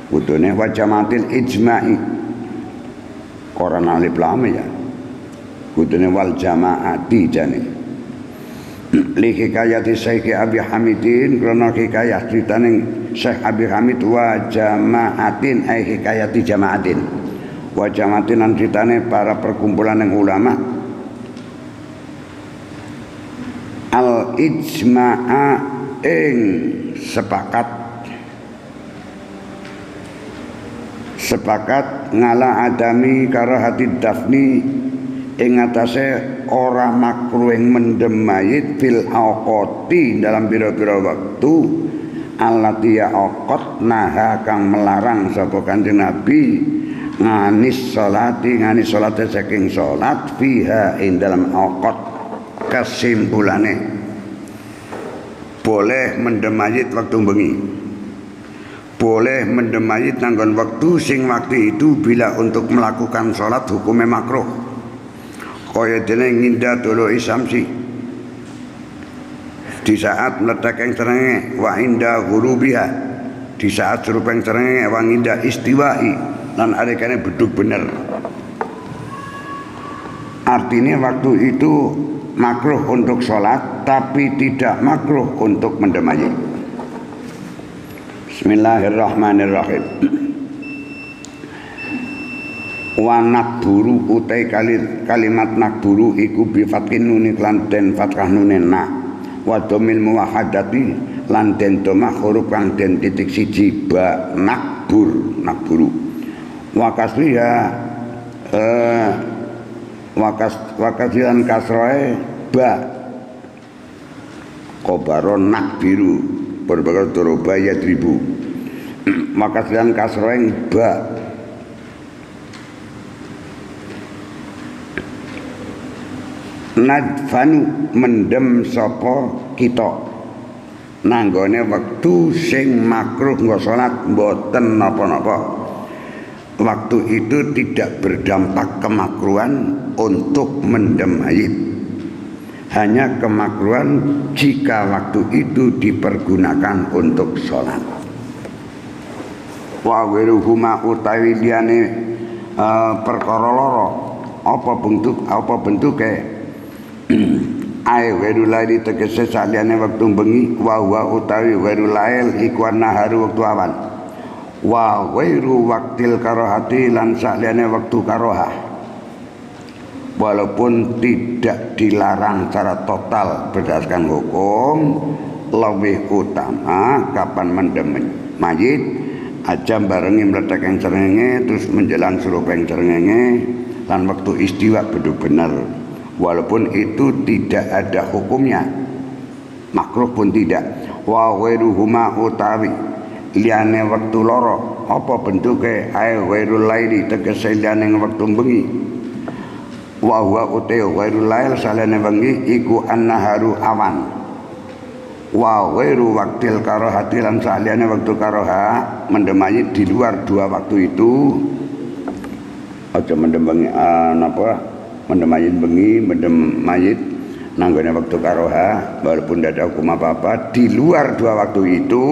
kudune wa jama'atil ijma'i koran alif lam ya kudune wal jama'ati jane li hikayati Syekh Abi Hamidin karena hikayah ceritaning Syekh Abi Hamid wa jama'atin ai hikayati jama'atin wa jama'atin lan ceritane para perkumpulan yang ulama al ijma'a ing sepakat ngala adami karahati dafni ing atase ora makruhing mendem mayit fil awqati dalam pira-pira waktu allati ya awqat naha kang melarang sapa Kanjeng Nabi nganis salate saking salat fiha ing dalam awqat. Kesimpulannya boleh mendem mayit waktu bengi, boleh mendem mayit nanggon waktu sing waktu itu bila untuk melakukan salat hukumnya makruh. Kaya dene ngindah tulu'i samsi di saat meletak yang srengenge wa inda ghurubiha di saat surup yang srengenge wa ngindah istiwa'i lan arekane bedug bener. Artinya waktu itu makruh untuk sholat tapi tidak makruh untuk mendem mayit. Bismillahirrahmanirrahim. Wa nakburu utai kalimat nakburu iku bi fathin nun lan den fathah nunen na wa dhamil muwahhadati lan den dhamma huruf kang den titik siji ba nakburu wa kasriha wakasilan kasroe ba kobaron nak biru berbagai doroba ya ribu wakasilan kasroe ba nadfanu mendem sopo kita nanggone waktu sing makruh nggo salat mboten napa-napa. Waktu itu tidak berdampak kemakruhan untuk mendem mayit, hanya kemakruhan jika waktu itu dipergunakan untuk sholat. Wa wiruhuma utawi liyane perkara loro apa bentuke ai wirulaili tegese saliyane waktu bengi wa utawi wirulail iku naharu waktu awan wa wairu waktil karohati lan sakliane waktu karohah walaupun tidak dilarang secara total berdasarkan hukum lebih utama kapan mendem mayit aja barengi meletak yang srengenge terus menjelang surup yang srengenge lan waktu istiwa bedu bener walaupun itu tidak ada hukumnya, makruh pun tidak. Wa ghairuhuma utawi liyane wektu loro apa bentuke ae ghairul laili tegese liyane wektu bengi. Wa huwa utai ghairul lail salane bengi iku annaharu awan. Wa ghairu waktil karahati lan saliyane wektu karaha mendem mayit di luar dua waktu itu. Aja mendem bengi napa mendem mayit bengi mendem mayit nanggone waktu karoha walaupun tidak ada hukum apa-apa di luar dua waktu itu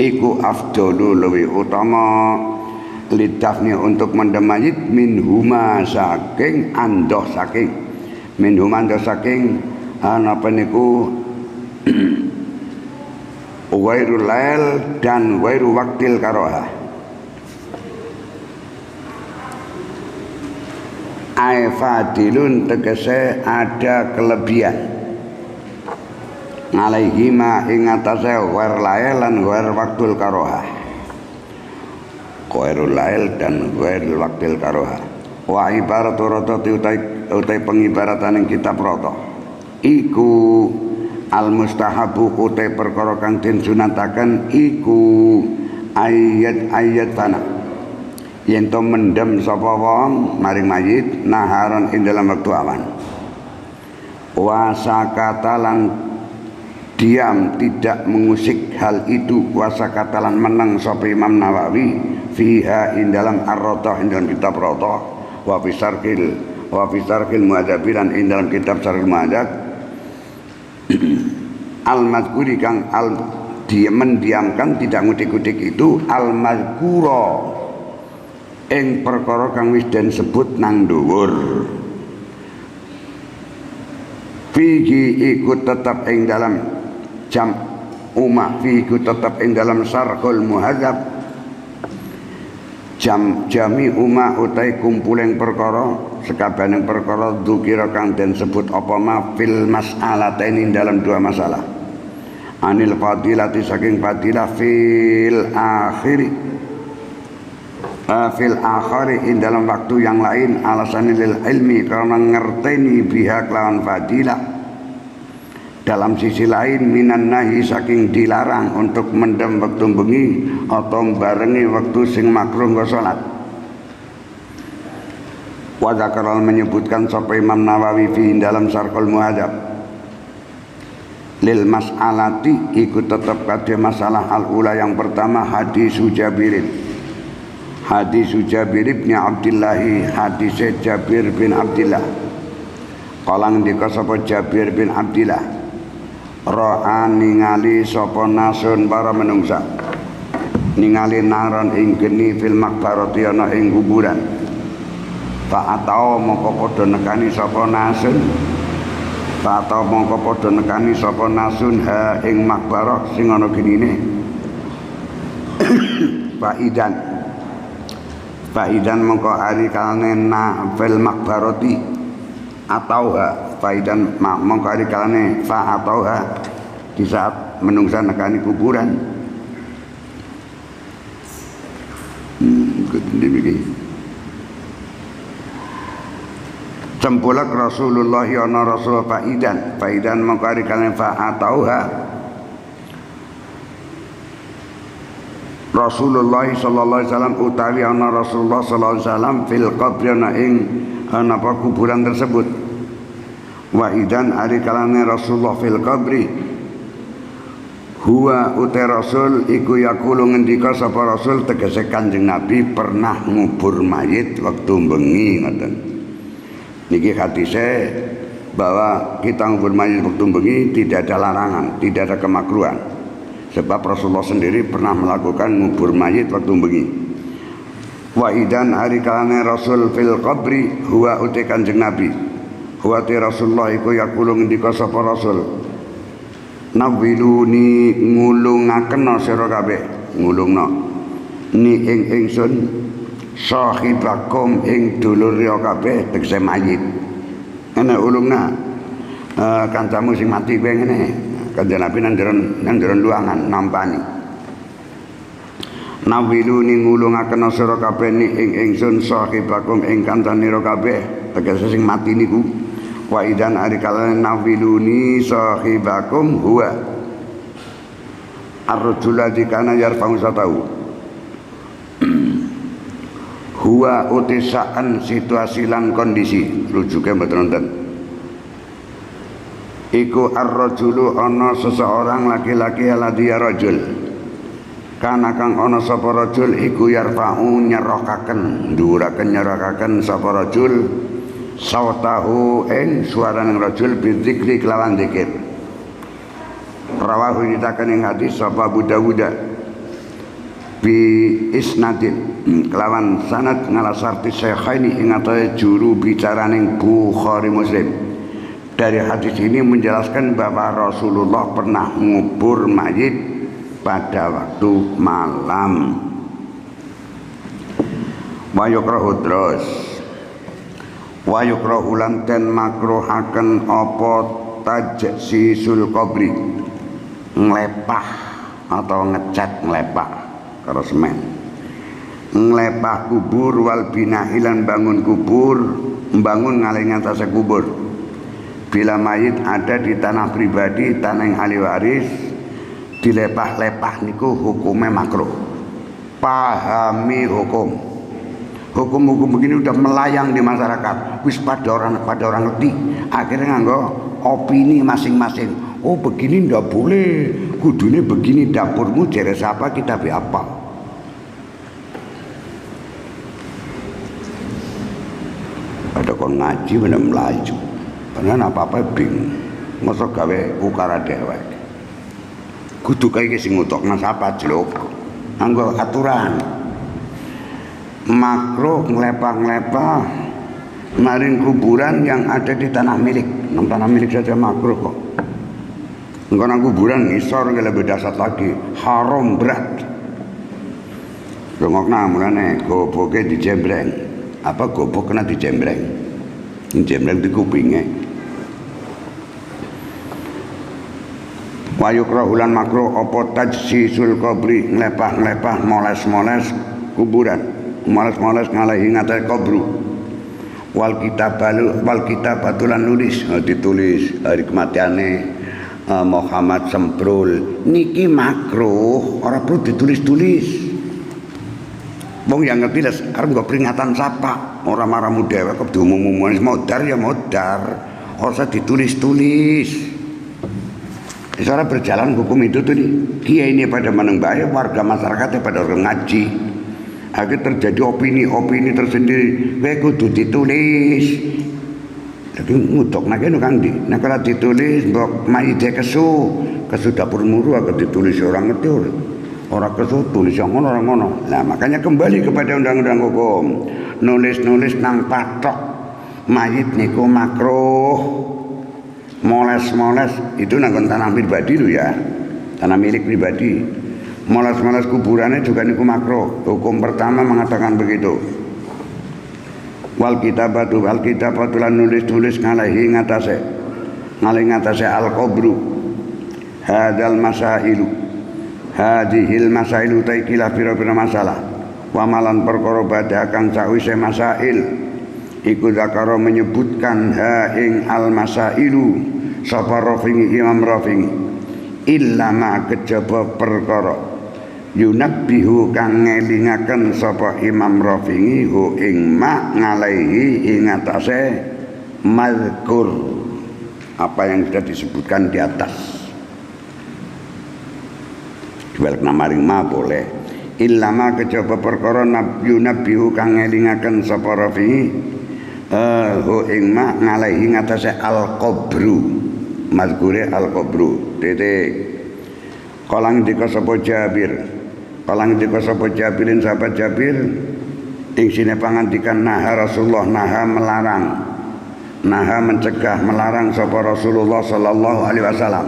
iku afdalu lebih utama lidafni untuk mendem mayit minhuma saking andoh saking minhuma andoh saking apa niku wairul lail dan wairu waktil karoha. Aifadilun tegese ada kelebihan alaihima ing atase war lail lan war waktul karoha, wairul lail dan war waktil karoha. Wa ibaratu rototi utai pengibaratan yang kitab roto iku al mustahabu utai perkara kang den sunataken iku ayat tanah yen to mendem sapa wong maring mayit naharon ing dalam wektu awan. Wa sakatalan diam tidak mengusik hal itu, wa sakatalan meneng sapa Imam Nawawi fiha ing dalam ar-Radah ing dalam kitab Radah wa fi sarqil muadzabilan ing dalam kitab Sarqil Muadzab al-mazkuri kang dia mendiamkan tidak ngutik-ngutik itu al-mazkura ing perkara kang wis den sebut nang dhuwur. Fihi ikut tetap ing dalam jam umah fihi ikut tetap ing dalam Sarhul Muhadzab jami umah utai kumpuling perkara sekabening perkara dzukira kang den sebut apa ma fil mas'alatain dalam dua masalah anil fadilati saking fadilah fil akhiri in dalam waktu yang lain alasan lil ilmi karena ngerteni biha kelawan fadilah dalam sisi lain minan nahi saking dilarang untuk mendem waktu bengi atau barengi waktu sing makruh nggo salat. Wa zakaral menyebutkan sapa Imam Nawawi fi dalam Sarhul Muhadzab lil mas'alati ikut tetap kadhe masalah al-ula yang pertama hadis Jabirin. Hadis Jabir bin Abdullah, hadis Jabir bin Abdullah. Kalang dika sapa Jabir bin Abdullah. Ra'a ningali sapa nasun para menungsa. Ningali naron ing geni fil makbarati ana ing kuburan. Fa atau mongko padha nekani sapa nasun. Fa atau mongko padha nekani sapa nasun ha ing makbarah sing ana genine. Faidan mongko ari kalane na fil makbarati atauha faidan mongko ari kalane fa atauha di saat menungsa nekani kuburan. Cempulak Rasulullah ana Rasul faidan mongko ari kalane fa atauha Rasulullah sallallahu alaihi wasallam utawi ana Rasulullah sallallahu alaihi wasallam fil qabri ana ing napa kuburan tersebut. Wa idan ari kalane Rasulullah fil qabri huwa utai Rasul iku yaqulu ngendika sapa Rasul tegese Kanjeng Nabi pernah ngubur mayit waktu bengi ngoten. Niki hadise bahwa kita ngubur mayit waktu bengi tidak ada larangan, tidak ada kemakruhan. Sebab Rasulullah sendiri pernah melakukan ngubur mayit waktu bengi. Wa idan hari kalane Rasul fil qabri huwa uti Kanjeng Nabi. Huwa ti Rasulullah iku yaqulu ngendika sapa Rasul. Nawiluni ngulungaken sira kabeh, ngulungna. Ni ing ingsun sahibakum ing dulur ya kabeh tegese mayit. Ana ulungna kancamu sing mati kowe ngene. Kanjeng Nabi nang jeron luangan nampani. Nawiluni ngulungaken sira kabeh ni ing ingsun sahibakum ing kancanira kabeh tegese sing mati niku wa idan arikalane nawiluni sahibakum huwa ar-rajul ladzi kana yarfa'u satahu huwa utisaan situasi lan kondisi rujuke mboten wonten iku ar-rajulu ana seseorang laki-laki ladzi rajul kana kang ana sapa rajul iku yarfa'u nyerokaken nduraken nyerokaken sapa rajul sautahu ing suaraning rajul bizikri kelawan zikir rawahu nyitaken ing hadis sapa Abu Dawud bi isnadin kelawan sanad ngalasarti syaikhaini ing atase juru bicaraning Bukhari Muslim. Dari hadis ini menjelaskan bahwa Rasulullah pernah ngubur mayit pada waktu malam. Wa yukrahu terus wa yukrahu lan ten makruhaken apa tajsisul qabri nglepah atau ngecat nglepah karo semen nglepah kubur wal binahi lan bangun kubur membangun ngaling atase kubur bila mayit ada di tanah pribadi tanah yang ahli waris dilepah-lepah niku hukumnya makruh. Pahami hukum begini udah melayang di masyarakat wis pada orang ngerti akhirnya nganggo opini masing-masing. Oh begini ndak boleh, kudune begini dapurmu jere siapa kita be apa. Ada kon ngaji bener melaju. Karena apa-apa bingung. Masa gawe ukara dewek. Kudu kaya sing ngutokna sapa jeluk. Anggo aturan. Makruh nglepah-nglepah maring kuburan yang ada di tanah milik. Nang tanah milik saja makruh kok. Engko nang kuburan ngisor lebih dasar lagi, haram berat. Rungokna mulane goboke dijembreng. Apa gobok kena dijembreng? Dijembreng di kupinge. Wa yukrahu lan makruh apa tajsisul qabri nglepah-nglepah moles-moles kuburan. Moles-moles ngalahi ngatai kubru. Wal kitabatulan nulis ditulis hari kematiane Muhammad Semprul niki makruh ora perlu ditulis-tulis. Wong yang ngerti les arep nggo peringatan sapa ora maramu dhewe kok diumum-umum modar ya modar ora usah ditulis-tulis. Secara berjalan hukum itu tuh kiai ini pada menembak warga masyarakatnya pada orang ngaji. Akhirnya terjadi opini tersendiri. Kowe kudu ditulis. Tapi ngutuk nak kene Kang Di. Nek ora ditulis mbok mayite kesu dapur muru agak ditulis orang ngerti ora. Ora kesu tulis yang ngono ora ngono. Nah, makanya kembali kepada undang-undang hukum. Nulis-nulis nang patok mayit niku makruh. Moles-moles itu nang tanah pribadi lho ya. Tanah milik pribadi. Moles-moles kuburannya juga niku makruh. Hukum pertama mengatakan begitu. Wal kitabatu lan nulis-nulis ngalahi ngatasé al-qabru hadal masailu hadhil masailu taikila pira-pira masalah wa malan perkara badha kang sawise masail iku zakara menyebutkan ha ing al-masailu sapa Rafi'i Imam Rafi'i illa ma kejaba perkara yunabbihu kang ngelingaken sapa Imam Rafi'i hu ing ma ngalaihi ing atase mazkur apa yang sudah disebutkan di atas. Dibalik namaring ma boleh illa ma kejaba perkara yunabbihu kang ngelingaken sapa Rafi'i hu ing ma ngalaihi ing atase al-qabru mazkure al-qabru titik kalang dika sapa Jabir kalang dika sapa Jabirin sahabat Jabir ing sine pangandikan naha Rasulullah naha mencegah melarang sapa Rasulullah sallallahu alaihi wasallam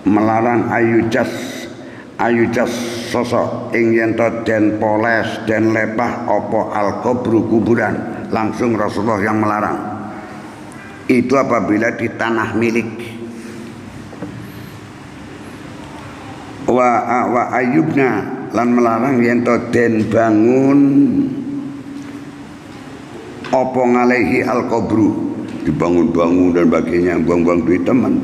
melarang ayujas sosok ing yen to den poles den lepah apa al-qabru kuburan langsung Rasulullah yang melarang itu apabila di tanah milik. Wa ayubna lan melarang yen to den bangun apa ngalehi al-qabru dibangun-bangun dan baginya buang-buang duit teman.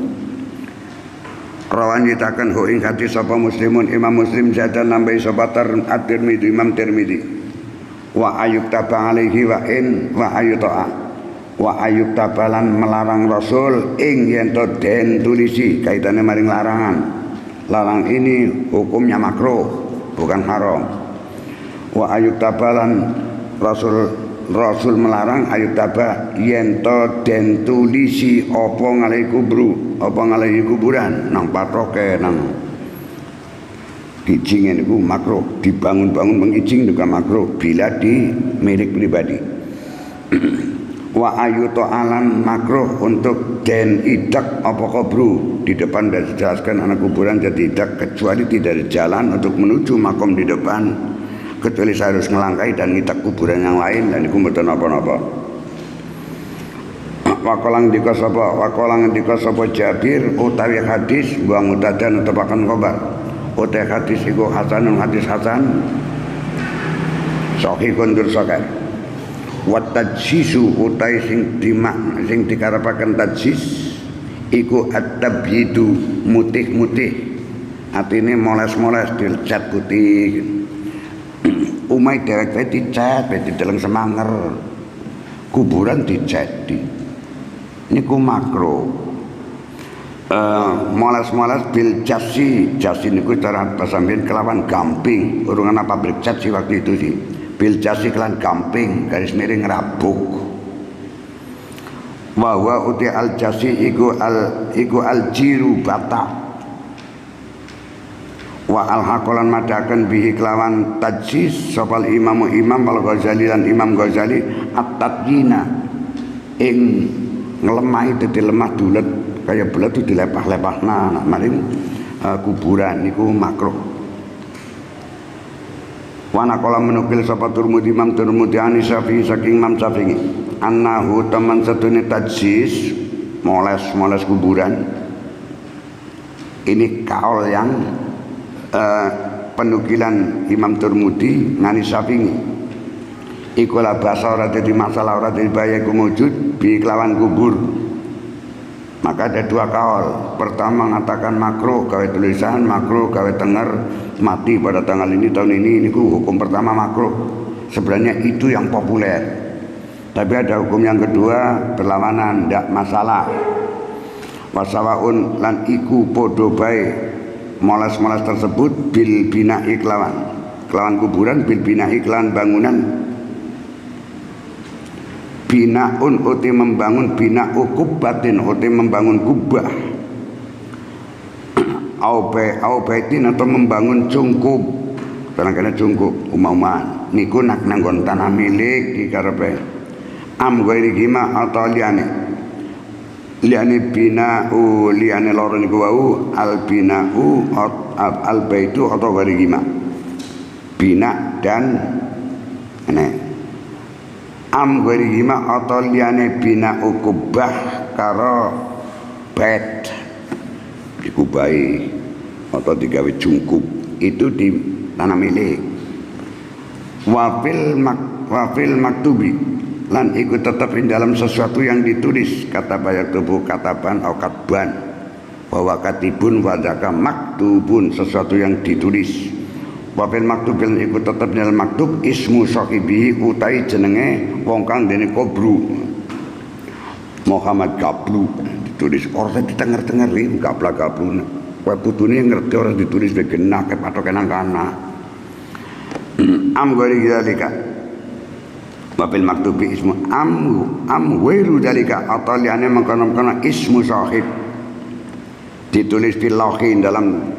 Rawan nyitakan hu ing hadis sapa Muslimun Imam Muslim jadan nambahi sapa At-Tirmidzi Imam Tirmidzi wa ayub taba alaihi wa in wa ayuta wa ayub tabalan melarang Rasul ing yen to den tulisi kaitane maring larangan. Larang ini hukumnya makruh bukan haram. Wa ayub tabalan Rasul melarang ayub taba yen to den tulisi apa ngalahi kubru apa ngalahi kuburan nang patoke nang kijingen itu makruh, dibangun-bangun mengijing juga makruh bila di milik pribadi. Wa ayuto alan makruh untuk den idak apa kubru di depan dan dijelaskan anak kuburan jadi idak kecuali tidak ada jalan untuk menuju makom di depan kecuali saya harus ngelangkai dan ngidak kuburan yang lain dan itu mboten napa-napa. Wakolang dika sapa Jabir utawi hadis wa mutadan tepakan khobar utawi hadis iku hasanun hadis hasan sahihun dur sahih wa tajsisu utawi sing dikarepaken tajsis iku at-tabyidu mutih-mutih atine moles-moles dicat putih umai derek dicat dideleng semanger kuburan dicat niku makro moles-moles bil jasi niku cara pasambian kelawan gamping urungan apa bil jasi waktu itu sih bil jasi kelawan gamping garis miring rabuk bahwa uti al jasi iku al jiru bata wa al hakolan madakan bihi kelawan tajsis sopal imam al Ghazali dan Imam Ghazali at-tadyina ing ngelemah itu lemah dulet kayak belet itu dilepah-lepah nah maring kuburan niku makruh. Wana kala menukil sapa Tirmidzi Imam Tirmidzi ani Syafi'i saking Imam Syafi'i annahu teman satune tajsis moles kuburan ini kaul yang penukilan Imam Tirmidzi ngani Syafi'i iku la basa ora dadi masalah ora dadi bahaya kumujud bi kelawan kubur. Maka ada dua kaul. Pertama mengatakan makruh gawe tulisan, makruh gawe tenger mati pada tanggal ini tahun ini hukum pertama makruh. Sebenarnya itu yang populer. Tapi ada hukum yang kedua berlawanan, tidak masalah. Wasawaun lan iku podo bae moles-moles tersebut bil bina'i kelawan kuburan bil bina'i kelawan bangunan binaun uti membangun bina'u kubbatin uti membangun kubah au baitin atau membangun cungkup kadang-kadang cungkup umauman niku nak nanggon tanah milik di karepe am ghairi gima atau liane bina'u liane loro niku wau al bina'u al baitu atau ghairi gima bina dan am ghairihima atau liyane bina ukubah karo bed dikubai atau digawe cungkup itu di tanah milik wafil maktubi lan ikut tetap di dalam sesuatu yang ditulis kata banyak tubuh kataban atau katban bahwa katibun wadaka maktubun sesuatu yang ditulis wafil maktub lan ikut tetap di dalam maktub ismu sahibihi utai jenenge wong kang dene kobru Muhammad Gablu ditulis orang ditenger-tengeri gabla-gablu kowe putune ngerti ora ditulis begenah ke patoken nang kana am gori dalika wafil maktubi ismu am wairu dalika atau liane mengkono-kono ismu sahib ditulis filohin dalam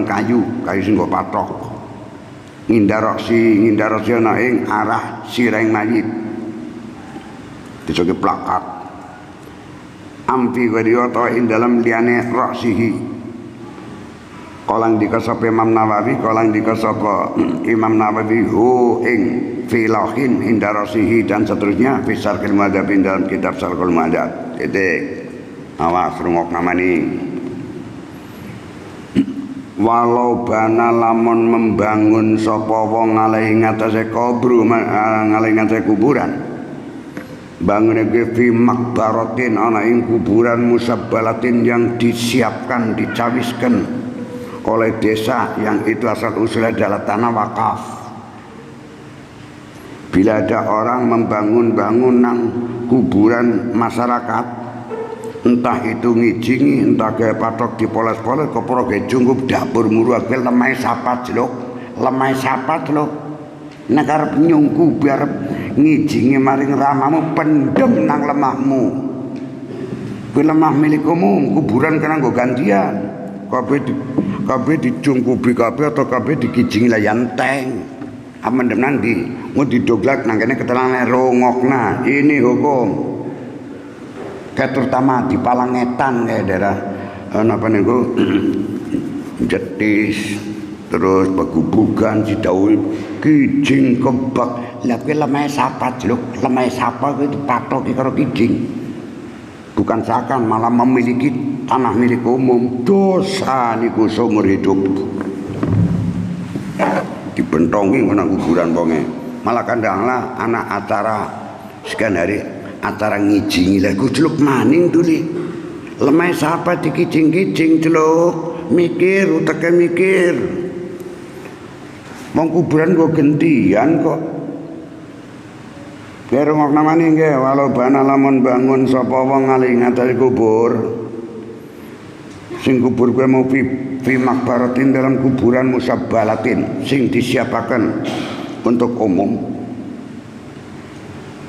kayu sing nggo patok ngindarosi ana ing arah sireng mayit dicoke plakat amfi wadiyata ing dalam liyane roksihi kolang dikasapa Imam Nawawi Imam Nawawi hu ing filohin indarosihi dan seterusnya fisarkil madhab dalam kitab sarkul madhab titik awas rungok namani walau bana lamun membangun sapa wong ngalahi ngatasé kubur ngalahi ngatasé kuburan bangun fi makbaratin ana ing kuburan musabbalatin yang disiapkan dicawiskan oleh desa yang itu asal usulnya adalah tanah wakaf. Bila ada orang membangun bangunan kuburan masyarakat, entah itu ngijingi, entah gaya patok dipoles-poles, keporo gaya jungkup dapur muru agel lemai sapat jeluk, lemai sapat jeluk. Nek arep nyungku biar ngijingi maring ramamu pendem nang lemahmu. Kuwi lemah milikmu, kuburan kena nggo gantian. Kabeh dijungkupi kabeh atau kabeh dikijingi layan teng. Amendem nanti mau didoglat nang kene ketelane rongokna. Ini hukum. Terutama di Palangetan kayak daerah apa niku Jetis terus Pagubugan Cidaul kijing kebak. Lah kuwi lemah sapa jeluk, lemah sapa kuwi dipatoki karo kijing. Bukan seakan malah memiliki tanah milik umum. Dosa niku seumur hidup. Dibentongi kena kuburan ponge. Malah kandanglah anak acara sekian hari acara ngijingi lah celuk maning tuli. Lemah sapa dikijing-kijing celuk. Mikir uteke mikir. Wong kuburan kok gentian kok. Ya rungok namanya nggih walau bana lamun bangun sapa wong ngali ngatasi kubur. Sing kubur kuwi mau fi makbaratin dalam kuburan musabbalatin sing disiapaken untuk umum.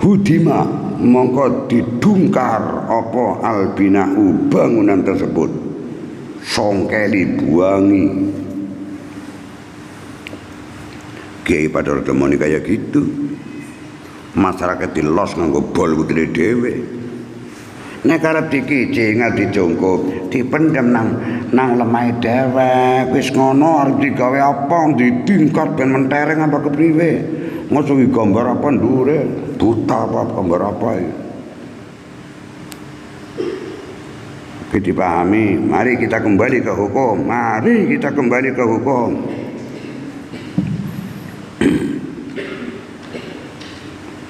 Hudima mongko didungkar apa albinau bangunan tersebut. Songkeli buangi. Kiai pada temoni kayak gitu. Masyarakat dilos nganggo bol putri dhewe. Nek arep dikijing dijungkup dipendem nang lemah dewek wis ngono arep digawe apa ditingkat ben mentereng apa kepriwe ngono gambar apa ndure buta apa gambar apa iki dipahami. Mari kita kembali ke hukum, mari kita kembali ke hukum.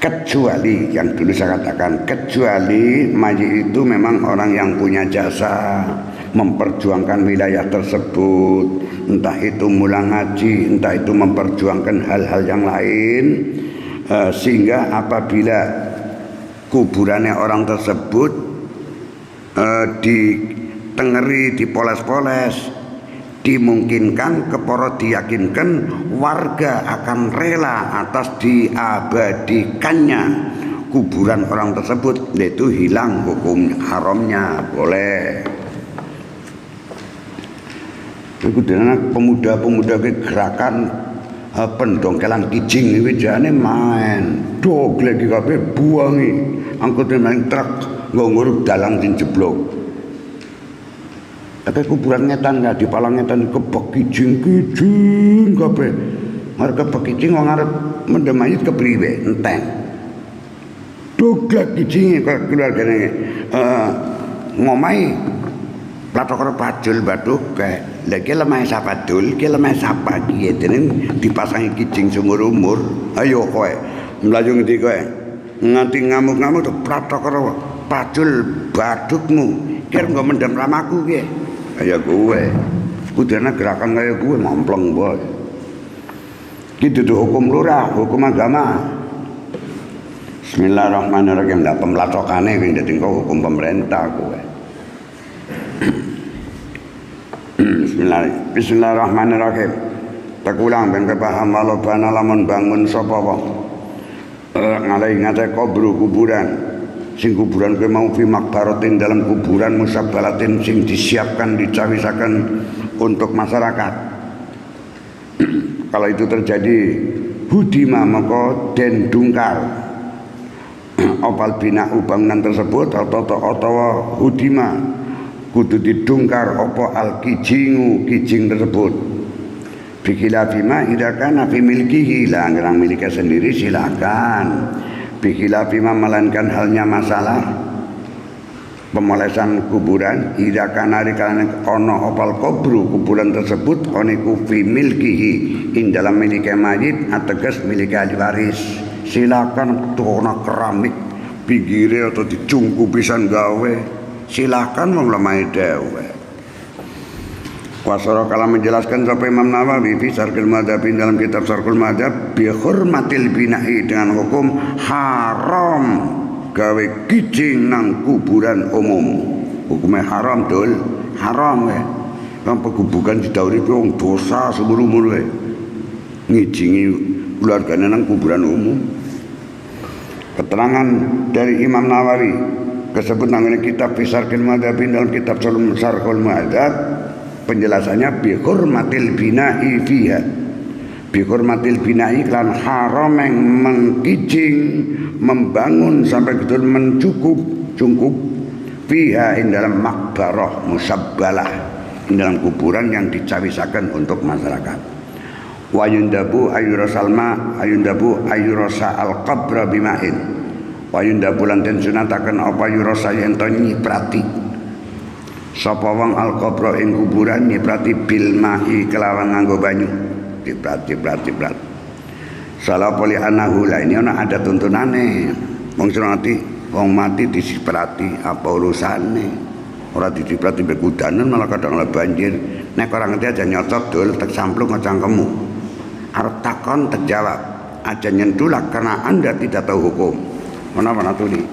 Kecuali yang dulu saya katakan, kecuali mayit itu memang orang yang punya jasa memperjuangkan wilayah tersebut, entah itu mulang ngaji, entah itu memperjuangkan hal-hal yang lain, sehingga apabila kuburannya orang tersebut ditengeri, dipoles-poles, dimungkinkan keporo diyakinkan warga akan rela atas diabadikannya kuburan orang tersebut, yaitu hilang hukum haramnya, boleh. Kemudian pemuda-pemuda gerakan pendongkelan kijing iki jane main doglek iki kabeh buangi angkutan main truk nggo dalang sing jeblok. Tapi kuburan ngetan nggak di Palangetan kebak kijing kabeh. Ngarep kebak kijing wong arep mendem mayit kepriwe enteng. Doglek kijing kok keluargane ngomai platokor pacul batu kae. Lah iki lemah sapa dul, iki lemah sapa iki dene dipasangi kijing seumur umur. Ayo kowe mlayu ngendi kowe? Nganti ngamuk-ngamuk tuh platokor pacul badukmu. Kira nggo mendem ramaku ki. Kayak gue kudana gerakan kayak gue mampleng boy gitu tuh hukum lurah, hukum agama. Bismillahirrahmanirrahim. Ndak pemlacokane kuwi dadi hukum pemerintah gue. Bismillahirrahmanirrahim. Takulang ben kepaham walau bana lamun bangun sapa wong ngalih ngate kubur kuburan sing kuburan kuwi mau fi makbaratin dalam kuburan musabbalatin sing disiapkan dicawisaken untuk masyarakat. Kalau itu terjadi hudima maka den dungkar opal bina bangunan tersebut atau hudima kudu didungkar apa al kijingu kijing tersebut bikilafima idakana fi milkihi lah ngerang miliknya sendiri silakan. Bikilafima melainkan halnya masalah pemolesan kuburan idakan hari karena ono opal kubru kuburan tersebut oniku fi milkihi in dalam miliknya mayit ateges milik ahli waris silakan tuna keramik pinggire atau dicungku pisan gawe, silakan wong lemah dhewe. Wasara kala menjelaskan sapa Imam Nawawi fi Syarhul Madzhab dalam kitab Syarhul Madzhab bi hurmatil bina'i dengan hukum haram gawe kijing nang kuburan umum. Hukumnya haram dul, haram ya. Kan pegubukan didhawuhi wong dosa seumur-umur wae. Ngijingi keluargane nang kuburan umum. Keterangan dari Imam Nawawi kesebut nang kitab fi Syarhul Madzhab dalam kitab Syarhul Madzhab penjelasannya bi hurmatil bina'i fiha. Bi hurmatil bina'i kan haram yang mengkijing membangun sampai betul cukup fiha in dalam makbarah musabbalah in dalam kuburan yang dicawisakan untuk masyarakat. Wa yundabu ayurasa al-qabra bima'in. Wa yundabu lan den sunataken apa yurasa yen to nyiprati sapa wong al-qabra ing kuburan nyiprati bil ma'i kelawan nganggo banyu. Ciprat. Salah poli anahu lah ini ada tuntunane. Wong mati disiprati apa urusane? Ora disiprati bekudanan malah kadang lah banjir. Nek orang ngerti aja nyocot dul tek samplung ngecangkemmu. Arep takon terjawab. Aja nyentulak karena Anda tidak tahu hukum. Mana tuli.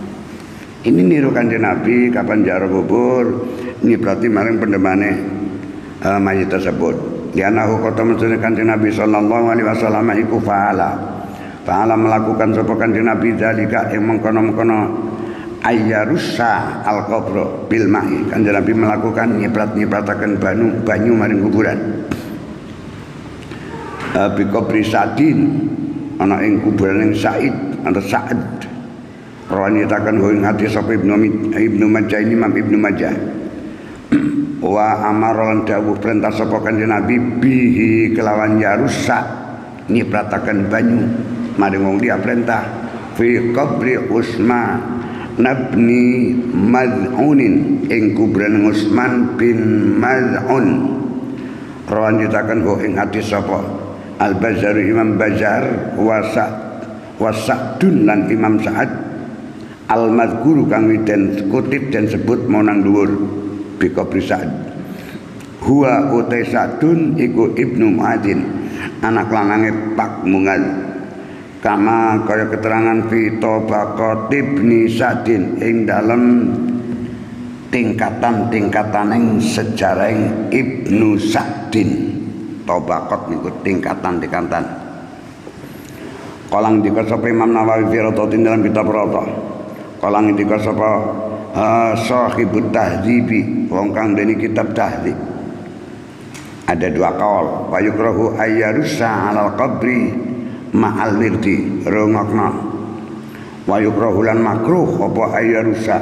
Ini niru Kanjeng Nabi kapan ziarah kubur nyiprati maring pendemane mayit tersebut. Lianahu kota maksudnya Kanjeng Nabi sallallahu alaihi wasallam iku fa'ala melakukan sapa Kanjeng Nabi zalika ing mengkono-mengkono ayyarusa al-qabra bil ma'i. Kanjeng Nabi melakukan nyiprat-nyiprataken banyu maring kuburan. Bi qabri Sa'din ana ing kuburan ing Sa'id atau Sa'ad. Rawanitakan ing hati sapa Ibnu Majah Imam Ibnu Majah. Wa amara lan dawuh perintah sapa Kanjeng Nabi bihi kelawan yarusa nyiprataken banyu maring wong dia perintah fi qabri Utsman nabni Maz'unin ing kuburan Utsman bin Maz'un. Rawanitakan ing hati sapa Al-Bazzar Imam Bazzar wa Sa'dun lan Imam Sa'ad al-mazkuru kang den kutip dan sebut mau nang dhuwur bi qabri Sa'd. Huwa utai Sa'dun iku Ibnu Mu'adzin anak lanange Pak Mu'adz. Kama kaya keterangan fi Tabaqat Ibni Sa'din ing dalem tingkatan-tingkataning sejarah Ibnu Sa'din. Tabaqat niku tingkatan-tingkatan. Kalang dika sapa Imam Nawawi fi Rawdatin dalam kitab Rawdah. Kalang dika sapa Sahibut Tahdzibi wong kang deni kitab tahdzib. Ada dua kaul. Wa yukrahu ayyarusa 'alal qabri ma'al wirdi rungokna. Wa yukrahu lan makruh apa ayyarusa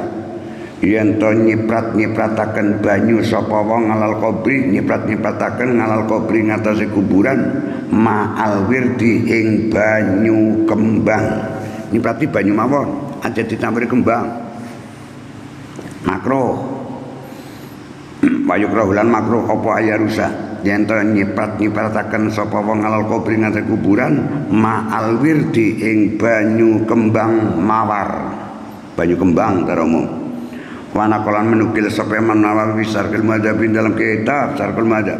yen to nyiprat-nyiprataken banyu sapa wong 'alal qabri nyiprat-nyiprataken 'alal qabri ngatasé kuburan ma'al wirdi ing banyu kembang. Nyiprati banyu mawon aja ditambari kembang. Makruh. Wa yukrahu lan makruh apa ayarusa yen to nyiprat-nyiprataken sapa wong alal kubri ngatasé kuburan ma'al wirdi ing banyu kembang mawar. Banyu kembang secara umum. Wa naqalan menukil sapa Imam Nawawi Syarhul Madzhab dalam kitab Syarhul Madzhab.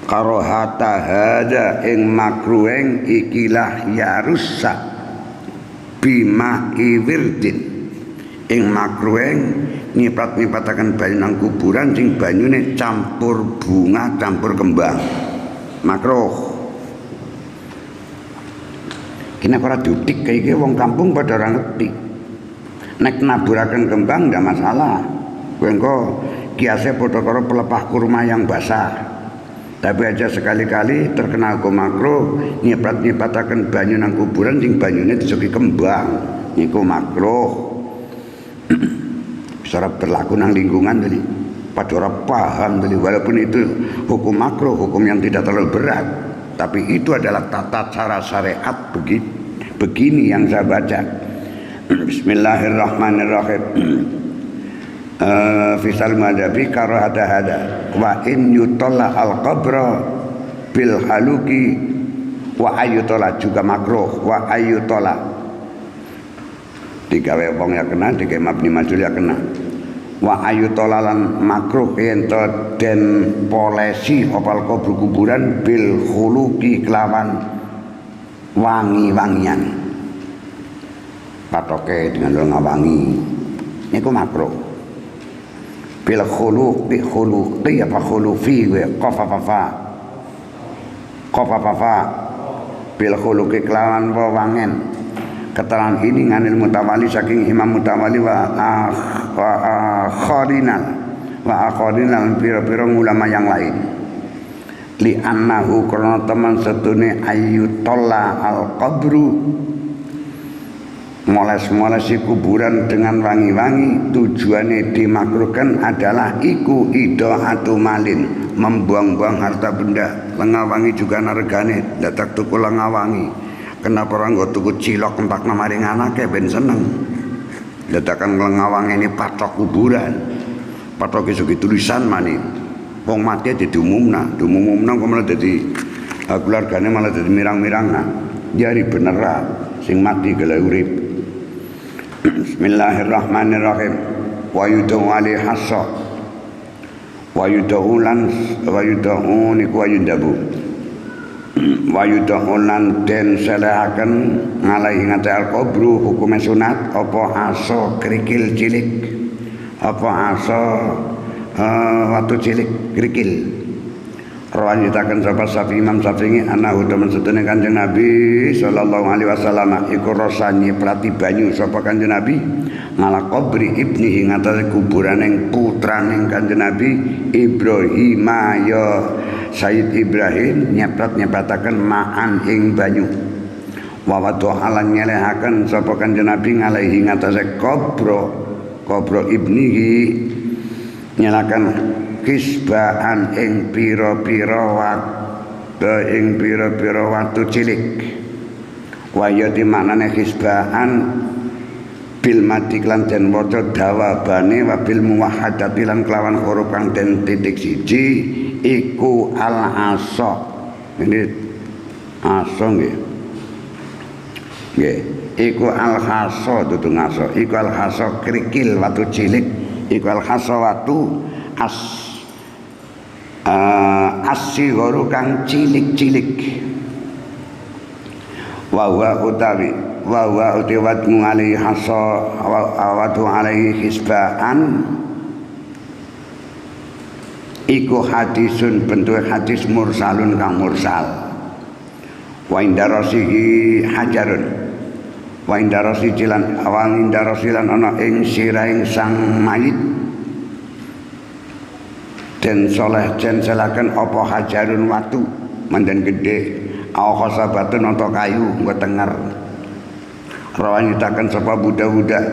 Karahata hada ing makruhing ikilah yarusa bima iwirdin ing makruhing nyiprat-nyiprataken banyu nang kuburan sing banyune campur bunga campur kembang makruh. Kena ora diutik kaya iki wong kampung padha ora ngerti. Nek naburaken kembang ndak masalah. Kowe engko kiase padha karo pelepah kurma yang basah. Tapi aja sekali-kali terkena hukum makruh nyiprat-nyiprataken banyu nang kuburan sing banyune disuki kembang niku makruh. Bisa berlaku nang lingkungan tadi pada orang paham tadi walaupun itu hukum makruh, hukum yang tidak terlalu berat, tapi itu adalah tata cara syariat begini yang saya baca. Bismillahirrahmanirrahim. Fisal madhabi karahata hada wa in yutalla al-qabra bil haluki wa ayyutola juga makruh wa ayyutola digawe wong ya kena, digawe mabni majul ya kena. Wa ayu tolalan makruh yen to den polesi opal kubur kuburan bil khuluqi kelawan wangi-wangian. Patoke dengan lo ngawangi niku makruh. Bil khuluqi apa khulufi qafafafa bil khuluqi kelawan wangen. Keterangan ini nganil mutawali saking Imam Mutawali wa akharinal pira-pira ulama yang lain. Li annahu karena teman setune ayu tolla al qabru moles-molesi kuburan dengan wangi-wangi tujuannya dimakruhkan adalah iku idoatu malin, membuang-buang harta benda. Lengawangi juga nargane datak tuku lengawangi. Kenapa orang gak tuku cilok empak namaring anaknya ben seneng. Datakan lengawangi ini patok kuburan, patok itu tulisan mani. Wong mati diumumna kok malah jadi keluarganya malah jadi mirang-mirang. Jadi bener lah sing mati gala urip. Bismillahirrahmanirrahim. Wa yudau ali hassa wa yudau niku wa yundabu wa yudau lan den selehaken ngalahi ngate al-qabru hukume sunat apa aso krikil cilik apa aso watu cilik krikil. Rawanitaken sapa Syafi'i Imam Syafi'i anahu temen sedene Kanjeng Nabi sallallahu alaihi wasallam iku rasa nyiprati banyu sapa Kanjeng Nabi ngala kubri ibnihi ngatasé kuburane putraning Kanjeng Nabi Ibrahim ya Sayyid Ibrahim nyeprat-nyeprataken ma'an ing banyu wa wadu halan nyelehaken sapa Kanjeng Nabi ngalehi ngatasé kubro ibnihi nyelakan kisbaan ing pira-pira watu cilik. Wa ya di maknane kisbaan bil mati lan den waca dawabane wa bil muwahhadati lan kelawan huruf kang den titik siji iku al asa. Ini asa nggih. Nggih, iku al hasa dudu ngaso. Iku al hasa krikil watu cilik. Iku al hasa watu as-sigharu kang cilik-cilik. Wa huwa utiwat ngali hasa awatu alaihi hisbaan iku hadisun bentuk hadis mursalun kang mursal. Wa indarasihi hajarun wa indarasilan awang indarasilan ana ing siraing sang mayit den soleh den selaken apa hajarun watu mandan gede au khasabatun atau kayu nggo tenger. Rawanyitaken sapa budak-budak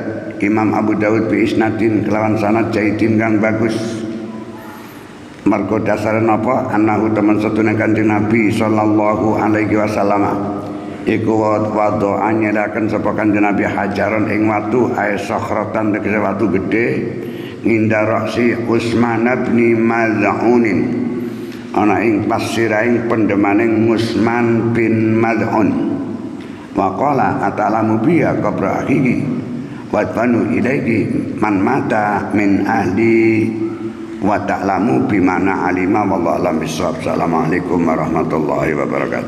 Imam Abu Daud bi isnadin kelawan sanad jaidin kang bagus. Margo dasare napa annahu temen setune Kanjeng Nabi sallallahu alaihi wasallam iku wa nyelaken sapa Kanjeng Nabi hajaran ing watu ay sakhratan tegese watu gede ngindaraksi Utsman bin Maz'unin ana ing pasiraing pendemaning Utsman bin Maz'un wa qala atalamu biya qabra akhihi wa banu ilaihi man mata min ahli wa ta'lamu bimana alima wallahu alam bisawab. Assalamualaikum warahmatullahi wabarakatuh.